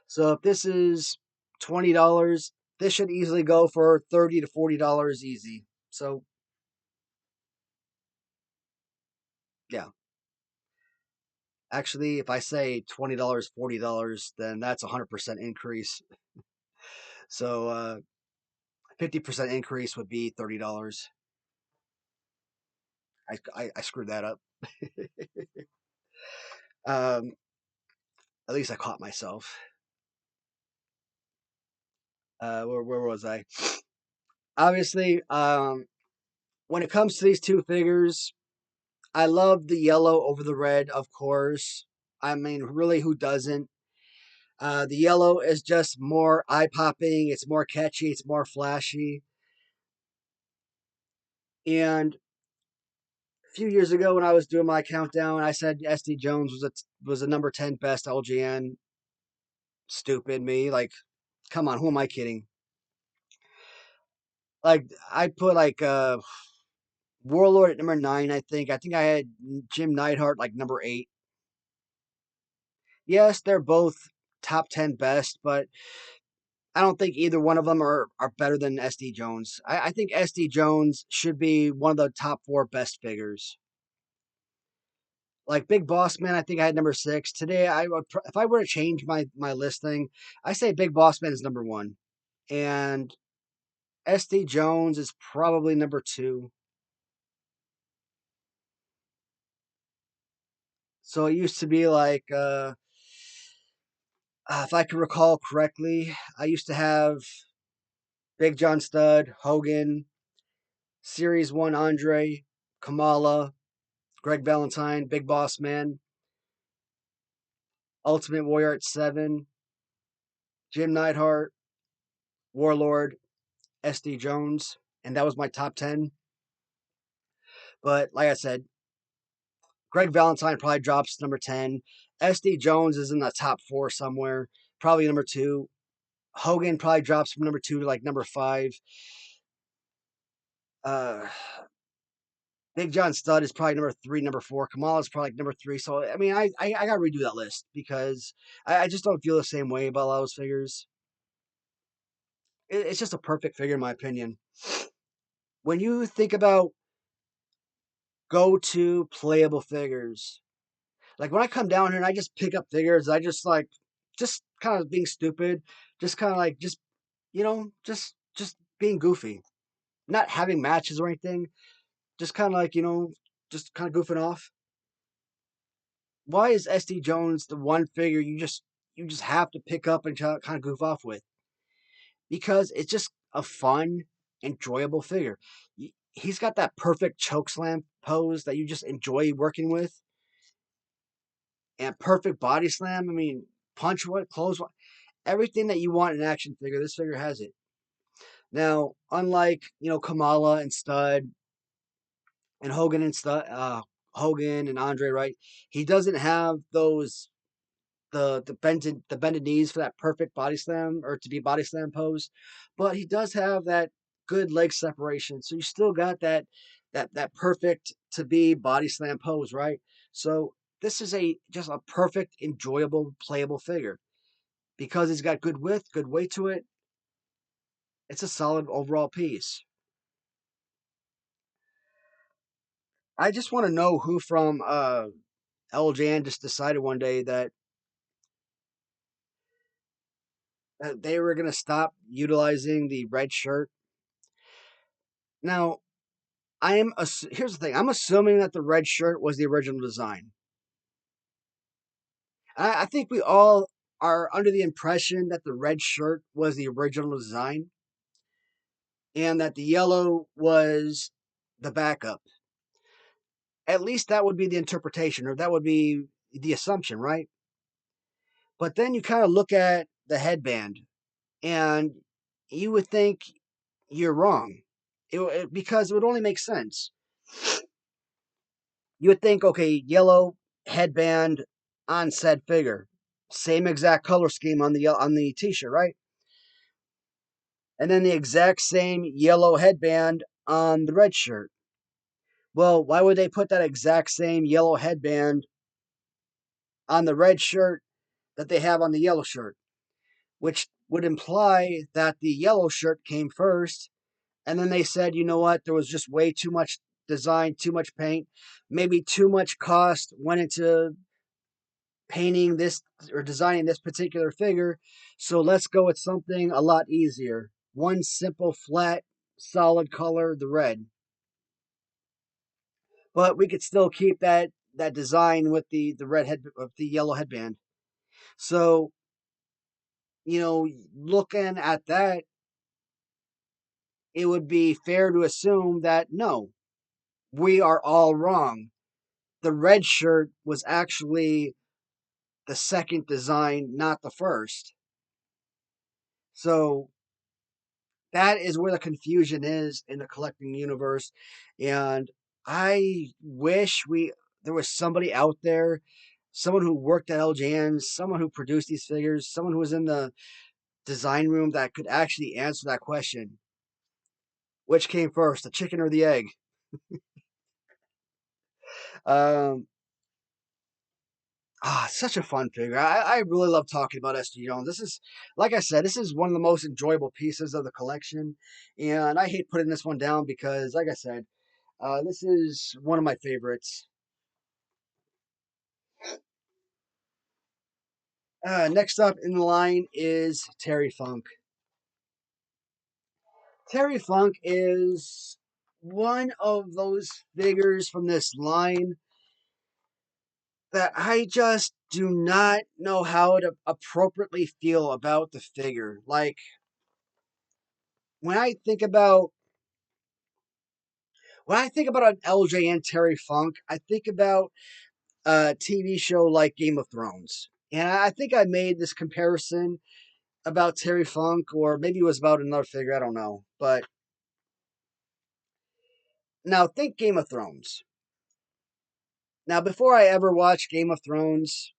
So if this is $20, this should easily go for $30 to $40 easy. So yeah, actually, if I say $20, $40, then that's a 100% increase. So 50% increase would be $30. I screwed that up. um, at least I caught myself. Where was I? Obviously, when it comes to these two figures, I love the yellow over the red, of course. I mean, really, who doesn't? The yellow is just more eye popping. It's more catchy. It's more flashy. And a few years ago, when I was doing my countdown, I said SD Jones was a number 10 best LJN. Stupid me. Like, come on, who am I kidding? Like, I put like Warlord at number 9. I think I had Jim Neidhart like number 8. Yes, they're both top 10 best, but I don't think either one of them are better than SD Jones. I think SD Jones should be one of the top 4 best figures. Like Big Boss Man, I think I had number 6. Today, I would if I were to change my listing, I say Big Boss Man is number 1, and SD Jones is probably number 2. So it used to be like, if I can recall correctly, I used to have Big John Studd, Hogan, Series 1 Andre, Kamala, Greg Valentine, Big Boss Man, Ultimate Warrior at 7, Jim Neidhart, Warlord, SD Jones, and that was my top 10. But like I said, Greg Valentine probably drops number 10. SD Jones is in the top 4 somewhere, probably number 2. Hogan probably drops from number 2 to like number 5. Uh, Big John Studd is probably number 3, number 4. Kamala is probably like number 3. So I mean, I gotta redo that list because I just don't feel the same way about a lot of those figures. It's just a perfect figure in my opinion. When you think about go-to playable figures, like when I come down here and I just pick up figures, I just like just kind of being stupid, just kind of like just being goofy, not having matches or anything, just kind of like just kind of goofing off. Why is SD Jones the one figure you just you just have to pick up and kind of goof off with because it's just a fun, enjoyable figure. He's got that perfect choke slam pose that you just enjoy working with, and perfect body slam. I mean, punch what, close what, everything that you want in an action figure. This figure has it. Now, unlike Kamala and Stud and Hogan and Stud, Hogan and Andre, right? He doesn't have those the bended knees for that perfect body slam or to be body slam pose, but he does have that good leg separation. So you still got that perfect to be body slam pose, right? So this is a just a perfect, enjoyable, playable figure because he's got good width, good weight to it. It's a solid overall piece. I just want to know who from LJN just decided one day that they were going to stop utilizing the red shirt. Now, here's the thing. I'm assuming that the red shirt was the original design. I think we all are under the impression that the red shirt was the original design and that the yellow was the backup. At least that would be the interpretation, or that would be the assumption, right? But then you kind of look at the headband, and you would think you're wrong, because it would only make sense. You would think, okay, yellow headband on said figure, same exact color scheme on the t-shirt, right? And then the exact same yellow headband on the red shirt. Well, why would they put that exact same yellow headband on the red shirt that they have on the yellow shirt? Which would imply that the yellow shirt came first, and then they said, you know what, there was just way too much design, too much paint, maybe too much cost went into painting this or designing this particular figure. So let's go with something a lot easier. One simple, flat, solid color, the red. But we could still keep that design with the red head of the yellow headband. So, looking at that, it would be fair to assume that no, we are all wrong. The red shirt was actually the second design, not the first. So that is where the confusion is in the collecting universe. And I wish there was somebody out there, someone who worked at LJN, someone who produced these figures, someone who was in the design room that could actually answer that question. Which came first, the chicken or the egg? Um, such a fun figure. I really love talking about SG Jones. This is, like I said, this is one of the most enjoyable pieces of the collection. And I hate putting this one down because, like I said, this is one of my favorites. Next up in the line is Terry Funk. Terry Funk is one of those figures from this line that I just do not know how to appropriately feel about the figure. Like, when I think about an LJN Terry Funk, I think about a TV show like Game of Thrones. And I think I made this comparison about Terry Funk, or maybe it was about another figure, I don't know. But now think Game of Thrones. Now, before I ever watched Game of Thrones,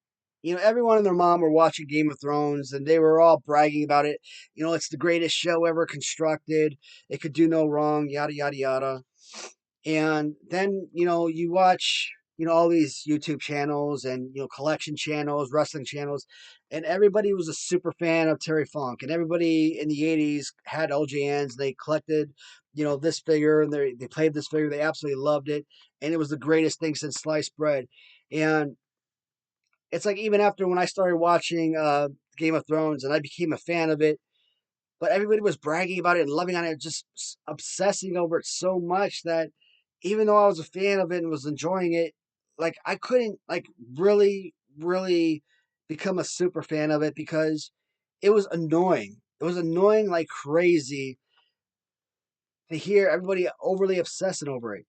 everyone and their mom were watching Game of Thrones and they were all bragging about it. It's the greatest show ever constructed. It could do no wrong, yada, yada, yada. And then, you watch, all these YouTube channels and, collection channels, wrestling channels, and everybody was a super fan of Terry Funk. And everybody in the 80s had LJNs. They collected, this figure, and they played this figure. They absolutely loved it. And it was the greatest thing since sliced bread. And it's like, even after when I started watching Game of Thrones and I became a fan of it, but everybody was bragging about it and loving on it, just obsessing over it so much that even though I was a fan of it and was enjoying it, like I couldn't like really, really become a super fan of it because it was annoying. It was annoying like crazy to hear everybody overly obsessing over it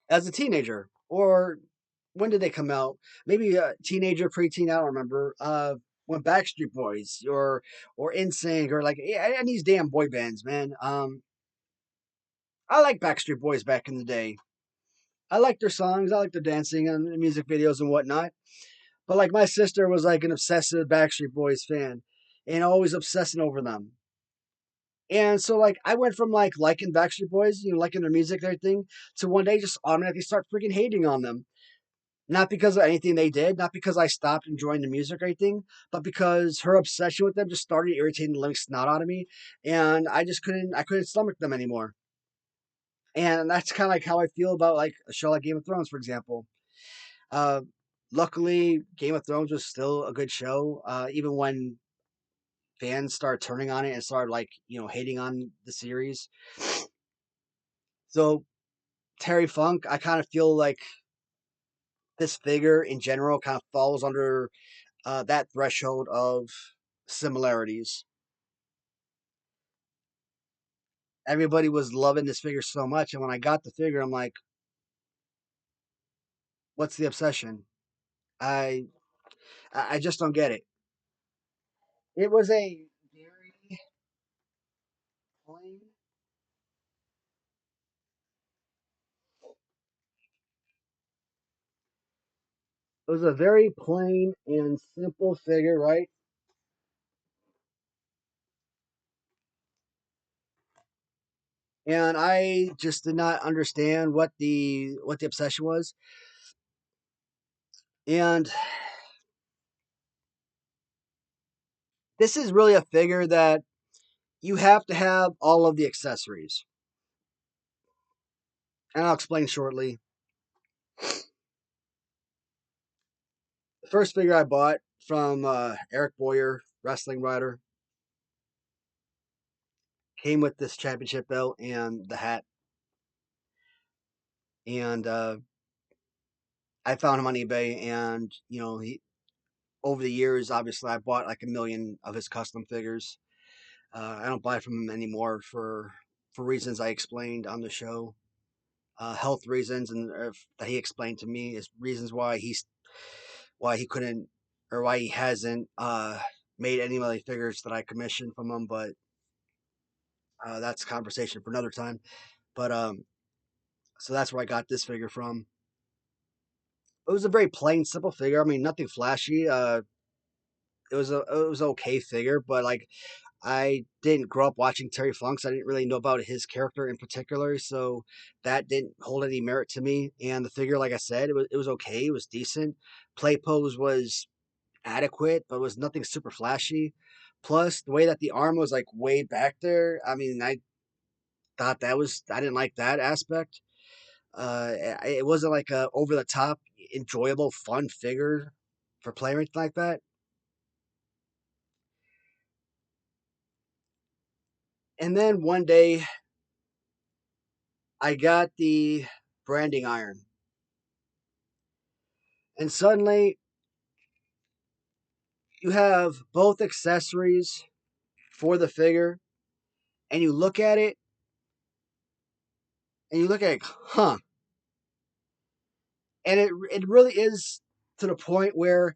as a teenager. Or when did they come out? Maybe a teenager, preteen. I don't remember. When Backstreet Boys or NSYNC or like and these damn boy bands, man. I like Backstreet Boys back in the day. I like their songs. I like their dancing and the music videos and whatnot. But like my sister was like an obsessive Backstreet Boys fan and always obsessing over them. And so like I went from like liking Backstreet Boys, liking their music and everything, to one day just automatically start freaking hating on them. Not because of anything they did, not because I stopped enjoying the music or anything, but because her obsession with them just started irritating the living snot out of me, and I couldn't stomach them anymore. And that's kind of like how I feel about like a show like Game of Thrones, for example. Uh, Luckily, Game of Thrones was still a good show, even when fans started turning on it and started like hating on the series. So Terry Funk, I kind of feel like this figure in general kind of falls under that threshold of similarities. Everybody was loving this figure so much, and when I got the figure, I'm like, "What's the obsession?" I I just don't get it. It was a very plain. It was a very plain and simple figure, right? And I just did not understand what the obsession was. And this is really a figure that you have to have all of the accessories. And I'll explain shortly. The first figure I bought from Eric Boyer, wrestling writer, came with this championship belt and the hat. And I found him on eBay, and over the years, obviously, I bought like a million of his custom figures. I don't buy from him anymore for reasons I explained on the show, health reasons, and that he explained to me is reasons why he couldn't or why he hasn't made any of the figures that I commissioned from him. But that's a conversation for another time. But so that's where I got this figure from. It was a very plain, simple figure. I mean, nothing flashy. It was okay figure, but like I didn't grow up watching Terry Funk, so I didn't really know about his character in particular. So that didn't hold any merit to me. And the figure, like I said, it was okay. It was decent. Play pose was adequate, but was nothing super flashy. Plus, the way that the arm was like way back there, I mean, I didn't like that aspect. It wasn't like a over the top, enjoyable, fun figure for playing or anything like that. And then one day, I got the branding iron, and suddenly you have both accessories for the figure, and you look at it, and you look at it, huh? And it really is to the point where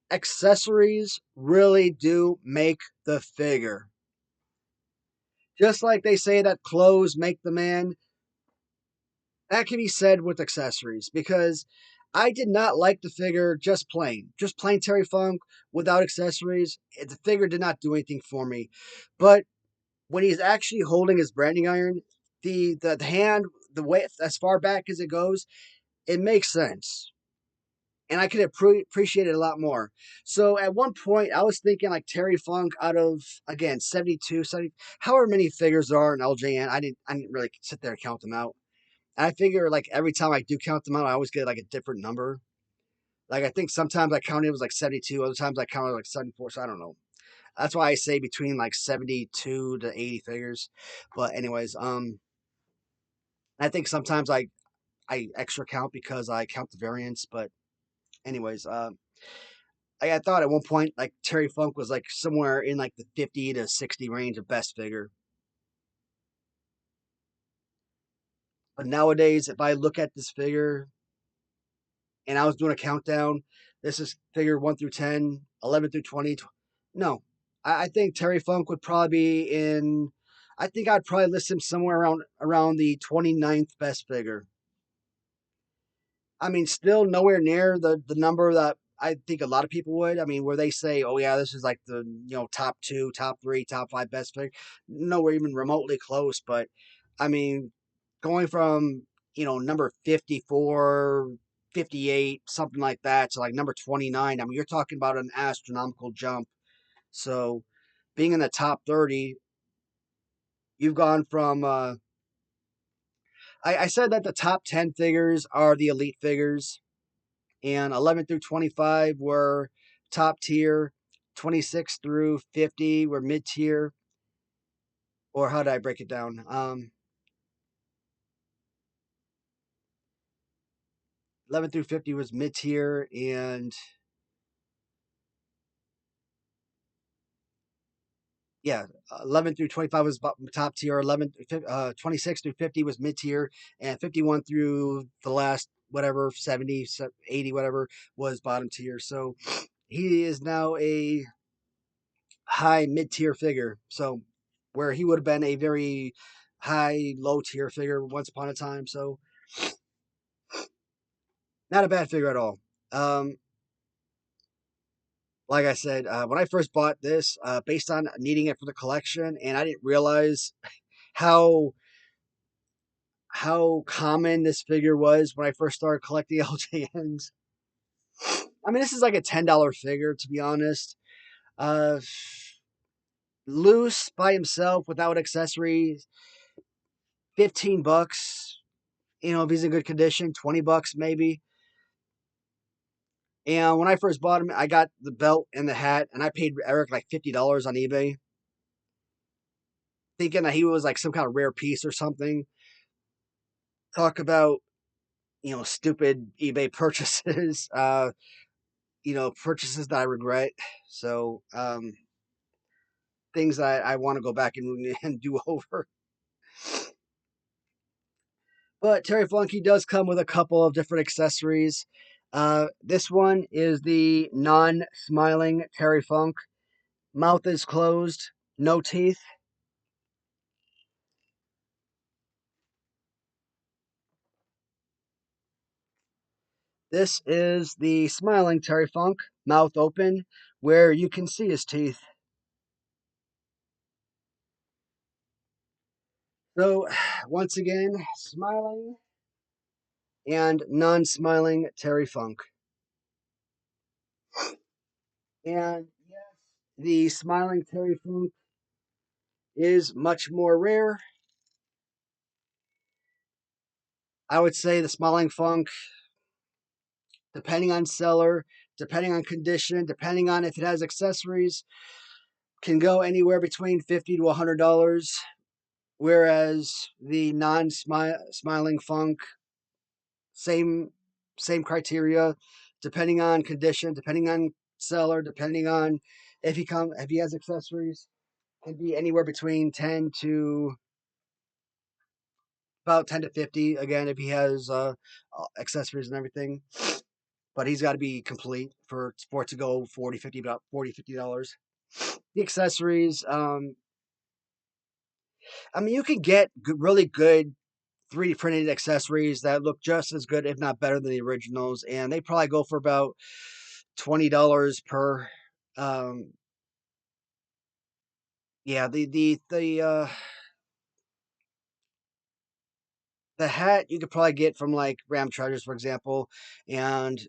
accessories really do make the figure. Just like they say that clothes make the man, that can be said with accessories because I did not like the figure just plain Terry Funk without accessories. The figure did not do anything for me. But when he's actually holding his branding iron, the hand, the way as far back as it goes, it makes sense. And I could appreciate it a lot more. So at one point, I was thinking like Terry Funk out of, again, 72, 70, however many figures there are in LJN. I didn't really sit there and count them out. I figure like every time I do count them out, I always get like a different number. Like I think sometimes I counted it was like 72, other times I counted like 74. So I don't know. That's why I say between like 72 to 80 figures. But anyways, I think sometimes I extra count because I count the variants. But anyways, I thought at one point like Terry Funk was like somewhere in like the 50 to 60 range of best figure. But nowadays, if I look at this figure and I was doing a countdown, this is figure 1 through 10, 11 through 20. No, I think Terry Funk would probably be in. I think I'd probably list him somewhere around the 29th best figure. I mean, still nowhere near the number that I think a lot of people would. I mean, where they say, "Oh yeah, this is like the top two, top three, top five best figure." Nowhere even remotely close. But I mean, going from number 54, 58, something like that, to like number 29. I mean, you're talking about an astronomical jump. So, being in the top 30, you've gone from. I said that the top 10 figures are the elite figures, and 11 through 25 were top tier, 26 through 50 were mid tier, or how did I break it down? 11 through 50 was mid tier, and yeah, 11 through 25 was top tier, 26 through 50 was mid tier, and 51 through the last whatever 70, 80, whatever was bottom tier. So he is now a high mid tier figure. So where he would have been a very high low tier figure once upon a time. So not a bad figure at all. Um, like I said, when I first bought this, based on needing it for the collection, and I didn't realize how common this figure was when I first started collecting LJNs. I mean, this is like a $10 figure, to be honest. Uh, Loose by himself without accessories, $15. If he's in good condition, $20 maybe. And when I first bought him, I got the belt and the hat, and I paid Eric like $50 on eBay, thinking that he was like some kind of rare piece or something. Talk about stupid eBay purchases, purchases that I regret. So things that I want to go back and do over. But Terry Flunky does come with a couple of different accessories. This one is the non-smiling Terry Funk. Mouth is closed, no teeth. This is the smiling Terry Funk, mouth open, where you can see his teeth. So, once again, smiling and non smiling Terry Funk. And yes, the smiling Terry Funk is much more rare. I would say the smiling Funk, depending on seller, depending on condition, depending on if it has accessories, can go anywhere between $50 to $100. Whereas the non-smiling Funk, same criteria, depending on condition, depending on seller, depending on if he has accessories, can be anywhere between 10 to about 10 to 50 again if he has accessories and everything, but he's got to be complete for it to go 40 50 about 40 $50. The accessories, I mean, you can get really good 3D printed accessories that look just as good, if not better, than the originals, and they probably go for about $20 per. Um, yeah, the hat you could probably get from like Ram Treasures, for example, and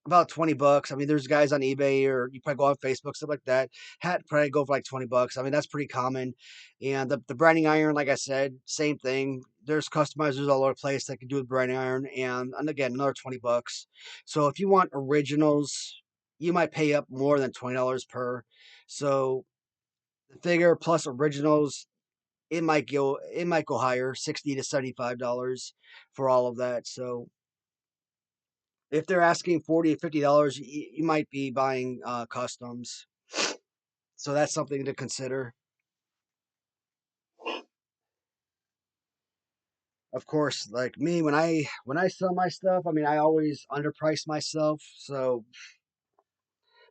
about $20. I mean, there's guys on eBay or you probably go on Facebook, stuff like that. Hat probably go for like $20. I mean, that's pretty common. And the branding iron, like I said, same thing. There's customizers all over the place that can do the branding iron, and again, another $20. So if you want originals, you might pay up more than $20 per. So the figure plus originals, it might go higher, $60 to $75 for all of that. So if they're asking $40 to $50, you might be buying customs. So that's something to consider. Of course, like me, when I sell my stuff, I mean, I always underprice myself. So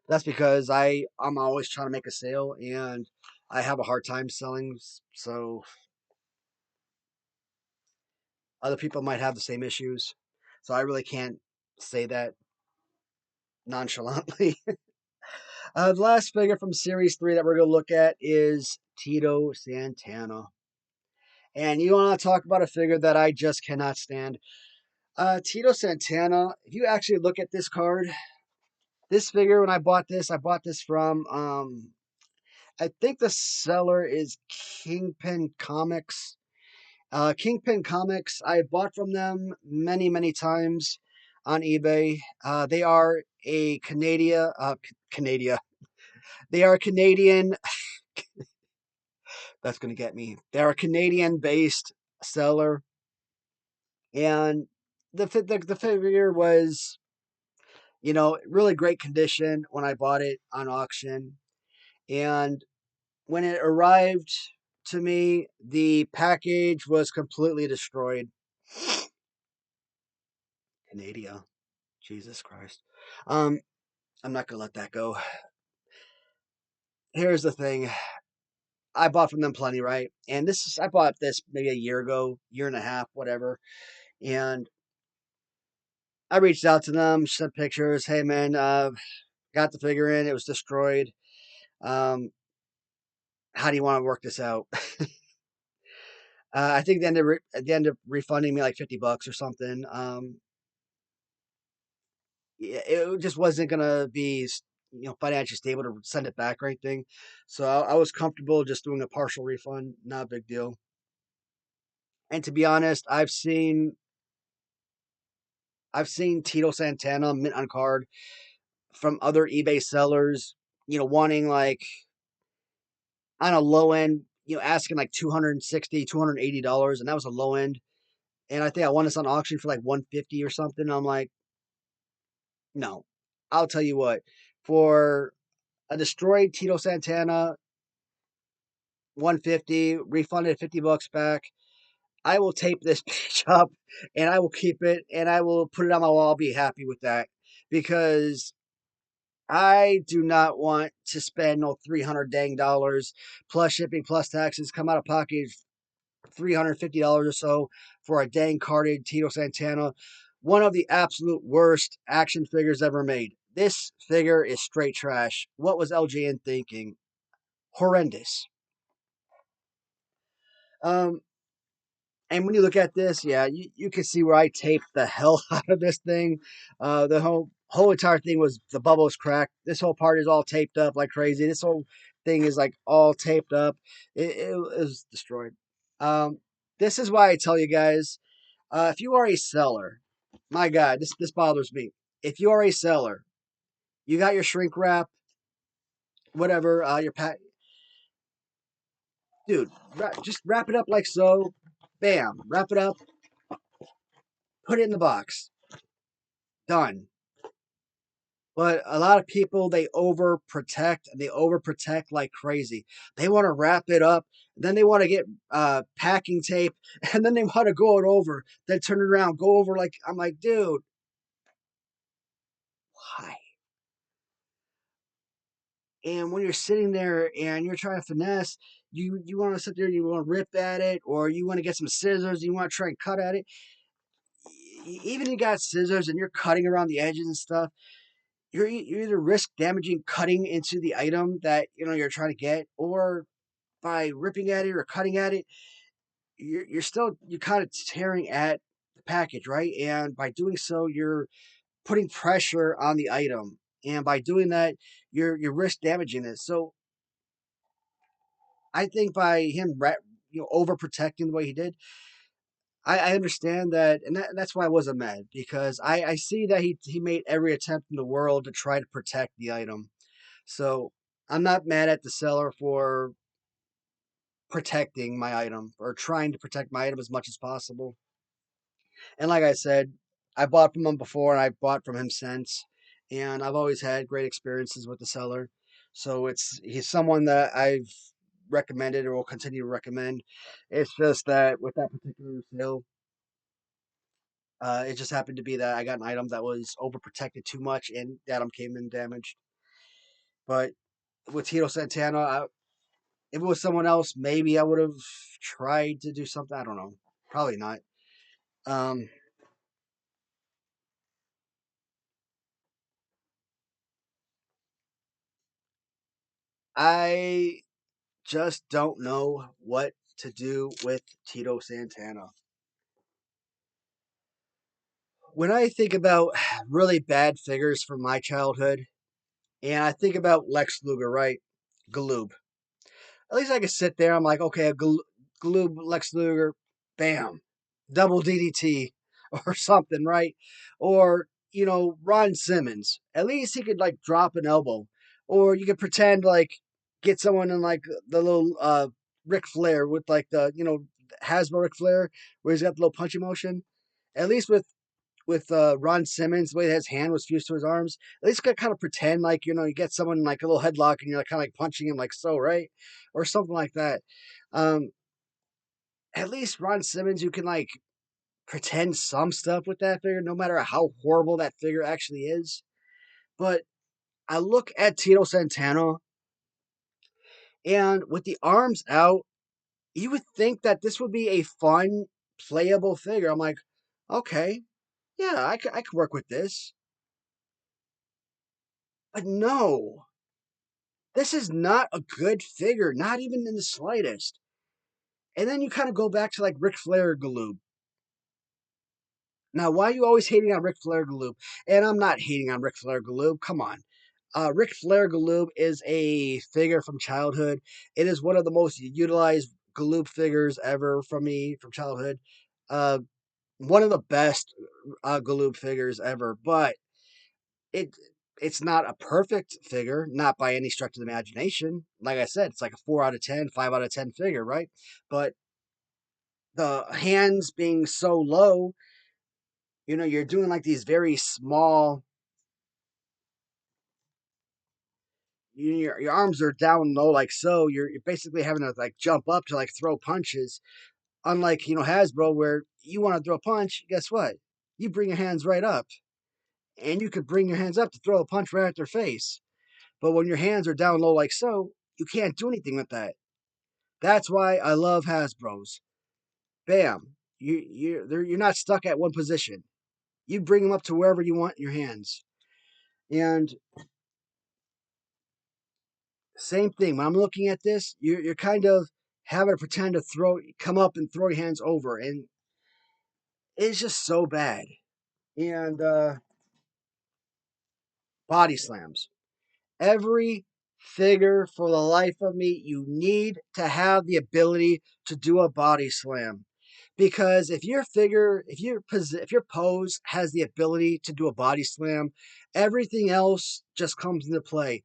that's because I'm always trying to make a sale, and I have a hard time selling. So other people might have the same issues. So I really can't say that nonchalantly. The last figure from Series 3 that we're going to look at is Tito Santana. And you want to talk about a figure that I just cannot stand. Tito Santana, if you actually look at this card, this figure, when I bought this from, I think the seller is Kingpin Comics. Kingpin Comics, I bought from them many, many times on eBay. They are a Canada. They are Canadian. That's going to get me. They're a Canadian-based seller, and the figure was, really great condition when I bought it on auction. And when it arrived to me, the package was completely destroyed. Canada, Jesus Christ. Um, I'm not gonna let that go. Here's the thing. I bought from them plenty, right? And I bought this maybe a year ago, year and a half, whatever. And I reached out to them, sent pictures. Hey man, got the figure in. It was destroyed. Um, how do you want to work this out? I think they ended up refunding me like $50 or something. It just wasn't gonna be financially stable to send it back or anything. So I was comfortable just doing a partial refund, not a big deal. And to be honest, I've seen Tito Santana mint on card from other eBay sellers, wanting like on a low end, asking like $260, $280, and that was a low end. And I think I won this on auction for like 150 or something. I'm like, no. I'll tell you what, for a destroyed Tito Santana, 150, refunded $50 back. I will tape this page up and I will keep it and I will put it on my wall. I'll be happy with that because I do not want to spend no 300 dang dollars plus shipping plus taxes, come out of pocket $350 or so for a dang carded Tito Santana. One of the absolute worst action figures ever made. This figure is straight trash. What was LJN thinking? Horrendous. Um, and when you look at this, yeah, you can see where I taped the hell out of this thing. The whole entire thing was the bubbles cracked. This whole part is all taped up like crazy. This whole thing is like all taped up. It was destroyed. Um, this is why I tell you guys, if you are a seller, my God, this bothers me. If you are a seller, you got your shrink wrap, whatever, your pack, dude, just wrap it up like so. Bam, wrap it up, put it in the box. Done. But a lot of people, they overprotect and they overprotect like crazy. They want to wrap it up, then they want to get packing tape, and then they want to go it over, then turn it around, go over like I'm like, dude, why? And when you're sitting there and you're trying to finesse, you want to sit there, you want to rip at it, or you want to get some scissors, you want to try and cut at it. Even if you got scissors and you're cutting around the edges and stuff, you're either risk damaging cutting into the item that you're trying to get, or by ripping at it or cutting at it, you're kind of tearing at the package, right? And by doing so, you're putting pressure on the item, and by doing that, you're risk damaging it. So I think by him, overprotecting the way he did, I understand that, and that's why I wasn't mad because I see that he made every attempt in the world to try to protect the item. So I'm not mad at the seller for protecting my item or trying to protect my item as much as possible. And like I said, I bought from him before, and I bought from him since, and I've always had great experiences with the seller. So he's someone that I've recommended or will continue to recommend. It's just that with that particular sale, it just happened to be that I got an item that was overprotected too much, and that item came in damaged. But with Tito Santana, if it was someone else, maybe I would have tried to do something. I don't know. Probably not. Um, I just don't know what to do with Tito Santana. When I think about really bad figures from my childhood, and I think about Lex Luger, right? Galoob. At least I could sit there. I'm like, okay, Galoob, Lex Luger, bam, double DDT or something, right? Or, Ron Simmons. At least he could like drop an elbow. Or you could pretend like get someone in like the little Ric Flair with like the Hasbro Ric Flair where he's got the little punchy motion. At least with Ron Simmons, the way that his hand was fused to his arms, at least you could kind of pretend like, you get someone in like a little headlock and you're like, kind of like punching him like so, right? Or something like that. Um, at least Ron Simmons, you can like pretend some stuff with that figure, no matter how horrible that figure actually is. But I look at Tito Santana, and with the arms out, you would think that this would be a fun, playable figure. I'm like, okay, yeah, I could work with this. But no, this is not a good figure, not even in the slightest. And then you kind of go back to like Ric Flair Galoob. Now, why are you always hating on Ric Flair Galoob? And I'm not hating on Ric Flair Galoob. Come on. Ric Flair Galoob is a figure from childhood. It is one of the most utilized Galoob figures ever from me from childhood. Uh, One of the best Galoob figures ever. But it it's not a perfect figure, not by any stretch of the imagination. Like I said, it's like a 4 out of 10, 5 out of 10 figure, right? But the hands being so low, you're doing like these very small. Your arms are down low like so. You're basically having to like jump up to like throw punches. Unlike Hasbro, where you want to throw a punch, guess what? You bring your hands right up, and you could bring your hands up to throw a punch right at their face. But when your hands are down low like so, you can't do anything with that. That's why I love Hasbro's. Bam, you're not stuck at one position. You bring them up to wherever you want in your hands. And same thing. When I'm looking at this, you're kind of having to pretend to come up and throw your hands over, and it's just so bad. And body slams. Every figure, for the life of me, you need to have the ability to do a body slam. Because if your figure, if your pose has the ability to do a body slam, everything else just comes into play.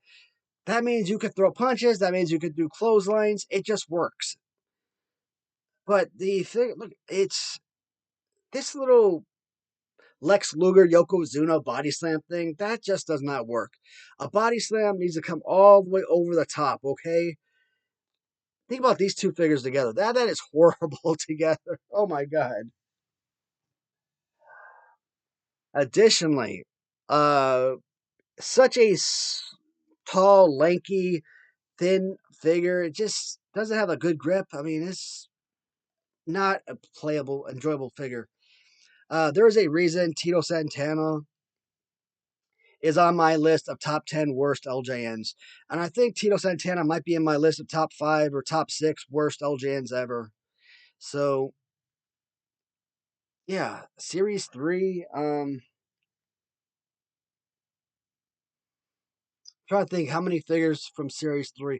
That means you could throw punches. That means you could do clotheslines. It just works. But the thing, look, it's this little Lex Luger Yokozuna body slam thing. That just does not work. A body slam needs to come all the way over the top. Okay, think about these two figures together. That is horrible together. Oh my god. Additionally, uh, such a tall, lanky, thin figure. It just doesn't have a good grip. I mean, it's not a playable, enjoyable figure. There is a reason Tito Santana is on my list of top 10 worst LJNs. And I think Tito Santana might be in my list of top 5 or top 6 worst LJNs ever. So, yeah, Series 3. Trying to think how many figures from Series 3.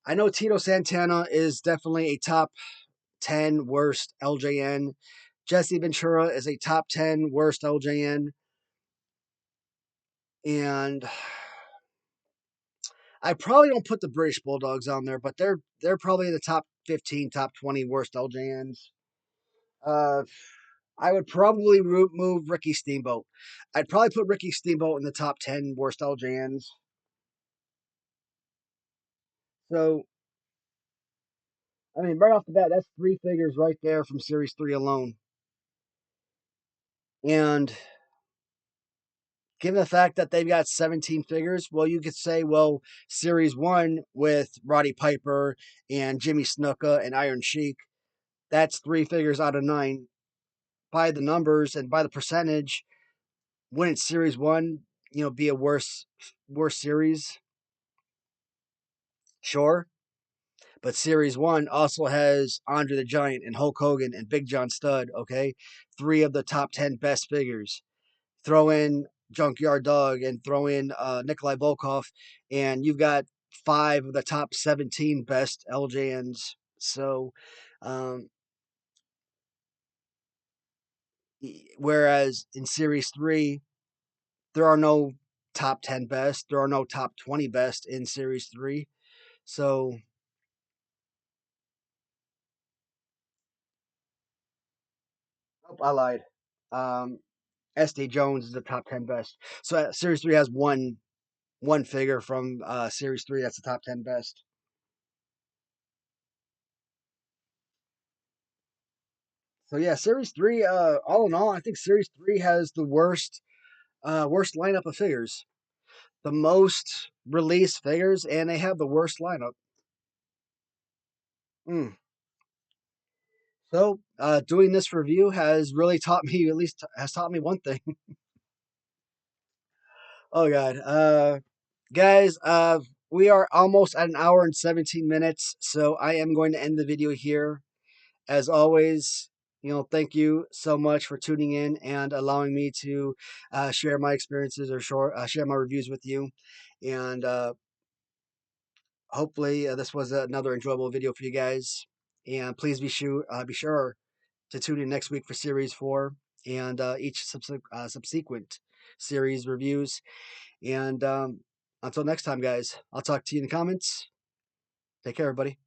I know Tito Santana is definitely a top 10 worst LJN. Jesse Ventura is a top 10 worst LJN. And I probably don't put the British Bulldogs on there, but they're probably the top 15, top 20 worst LJNs. I would probably move Ricky Steamboat. I'd probably put Ricky Steamboat in the top 10 worst LJNs. So, I mean, right off the bat, that's three figures right there from Series 3 alone. And given the fact that they've got 17 figures, well, you could say, well, Series 1 with Roddy Piper and Jimmy Snuka and Iron Sheik, that's three figures out of nine. By the numbers and by the percentage, wouldn't Series 1, be a worse series? Sure. But Series 1 also has Andre the Giant and Hulk Hogan and Big John Studd, okay? Three of the top 10 best figures. Throw in Junkyard Dog and throw in Nikolai Volkov, and you've got five of the top 17 best LJNs. So, um, whereas in Series 3, there are no top 10 best, there are no top 20 best in Series 3. So, oh, I lied. Um, SD Jones is the top 10 best. So Series 3 has one figure from Series 3 that's the top 10 best. So yeah, Series 3 all in all, I think Series 3 has the worst lineup of figures. The most released figures and they have the worst lineup. Mm. So, doing this review has really taught me, at least has taught me one thing. Oh God. Guys, we are almost at an hour and 17 minutes, so I am going to end the video here. As always, thank you so much for tuning in and allowing me to share my experiences or share my reviews with you. And hopefully, this was another enjoyable video for you guys. And please be sure to tune in next week for Series 4 and each subsequent series reviews. And until next time, guys, I'll talk to you in the comments. Take care, everybody.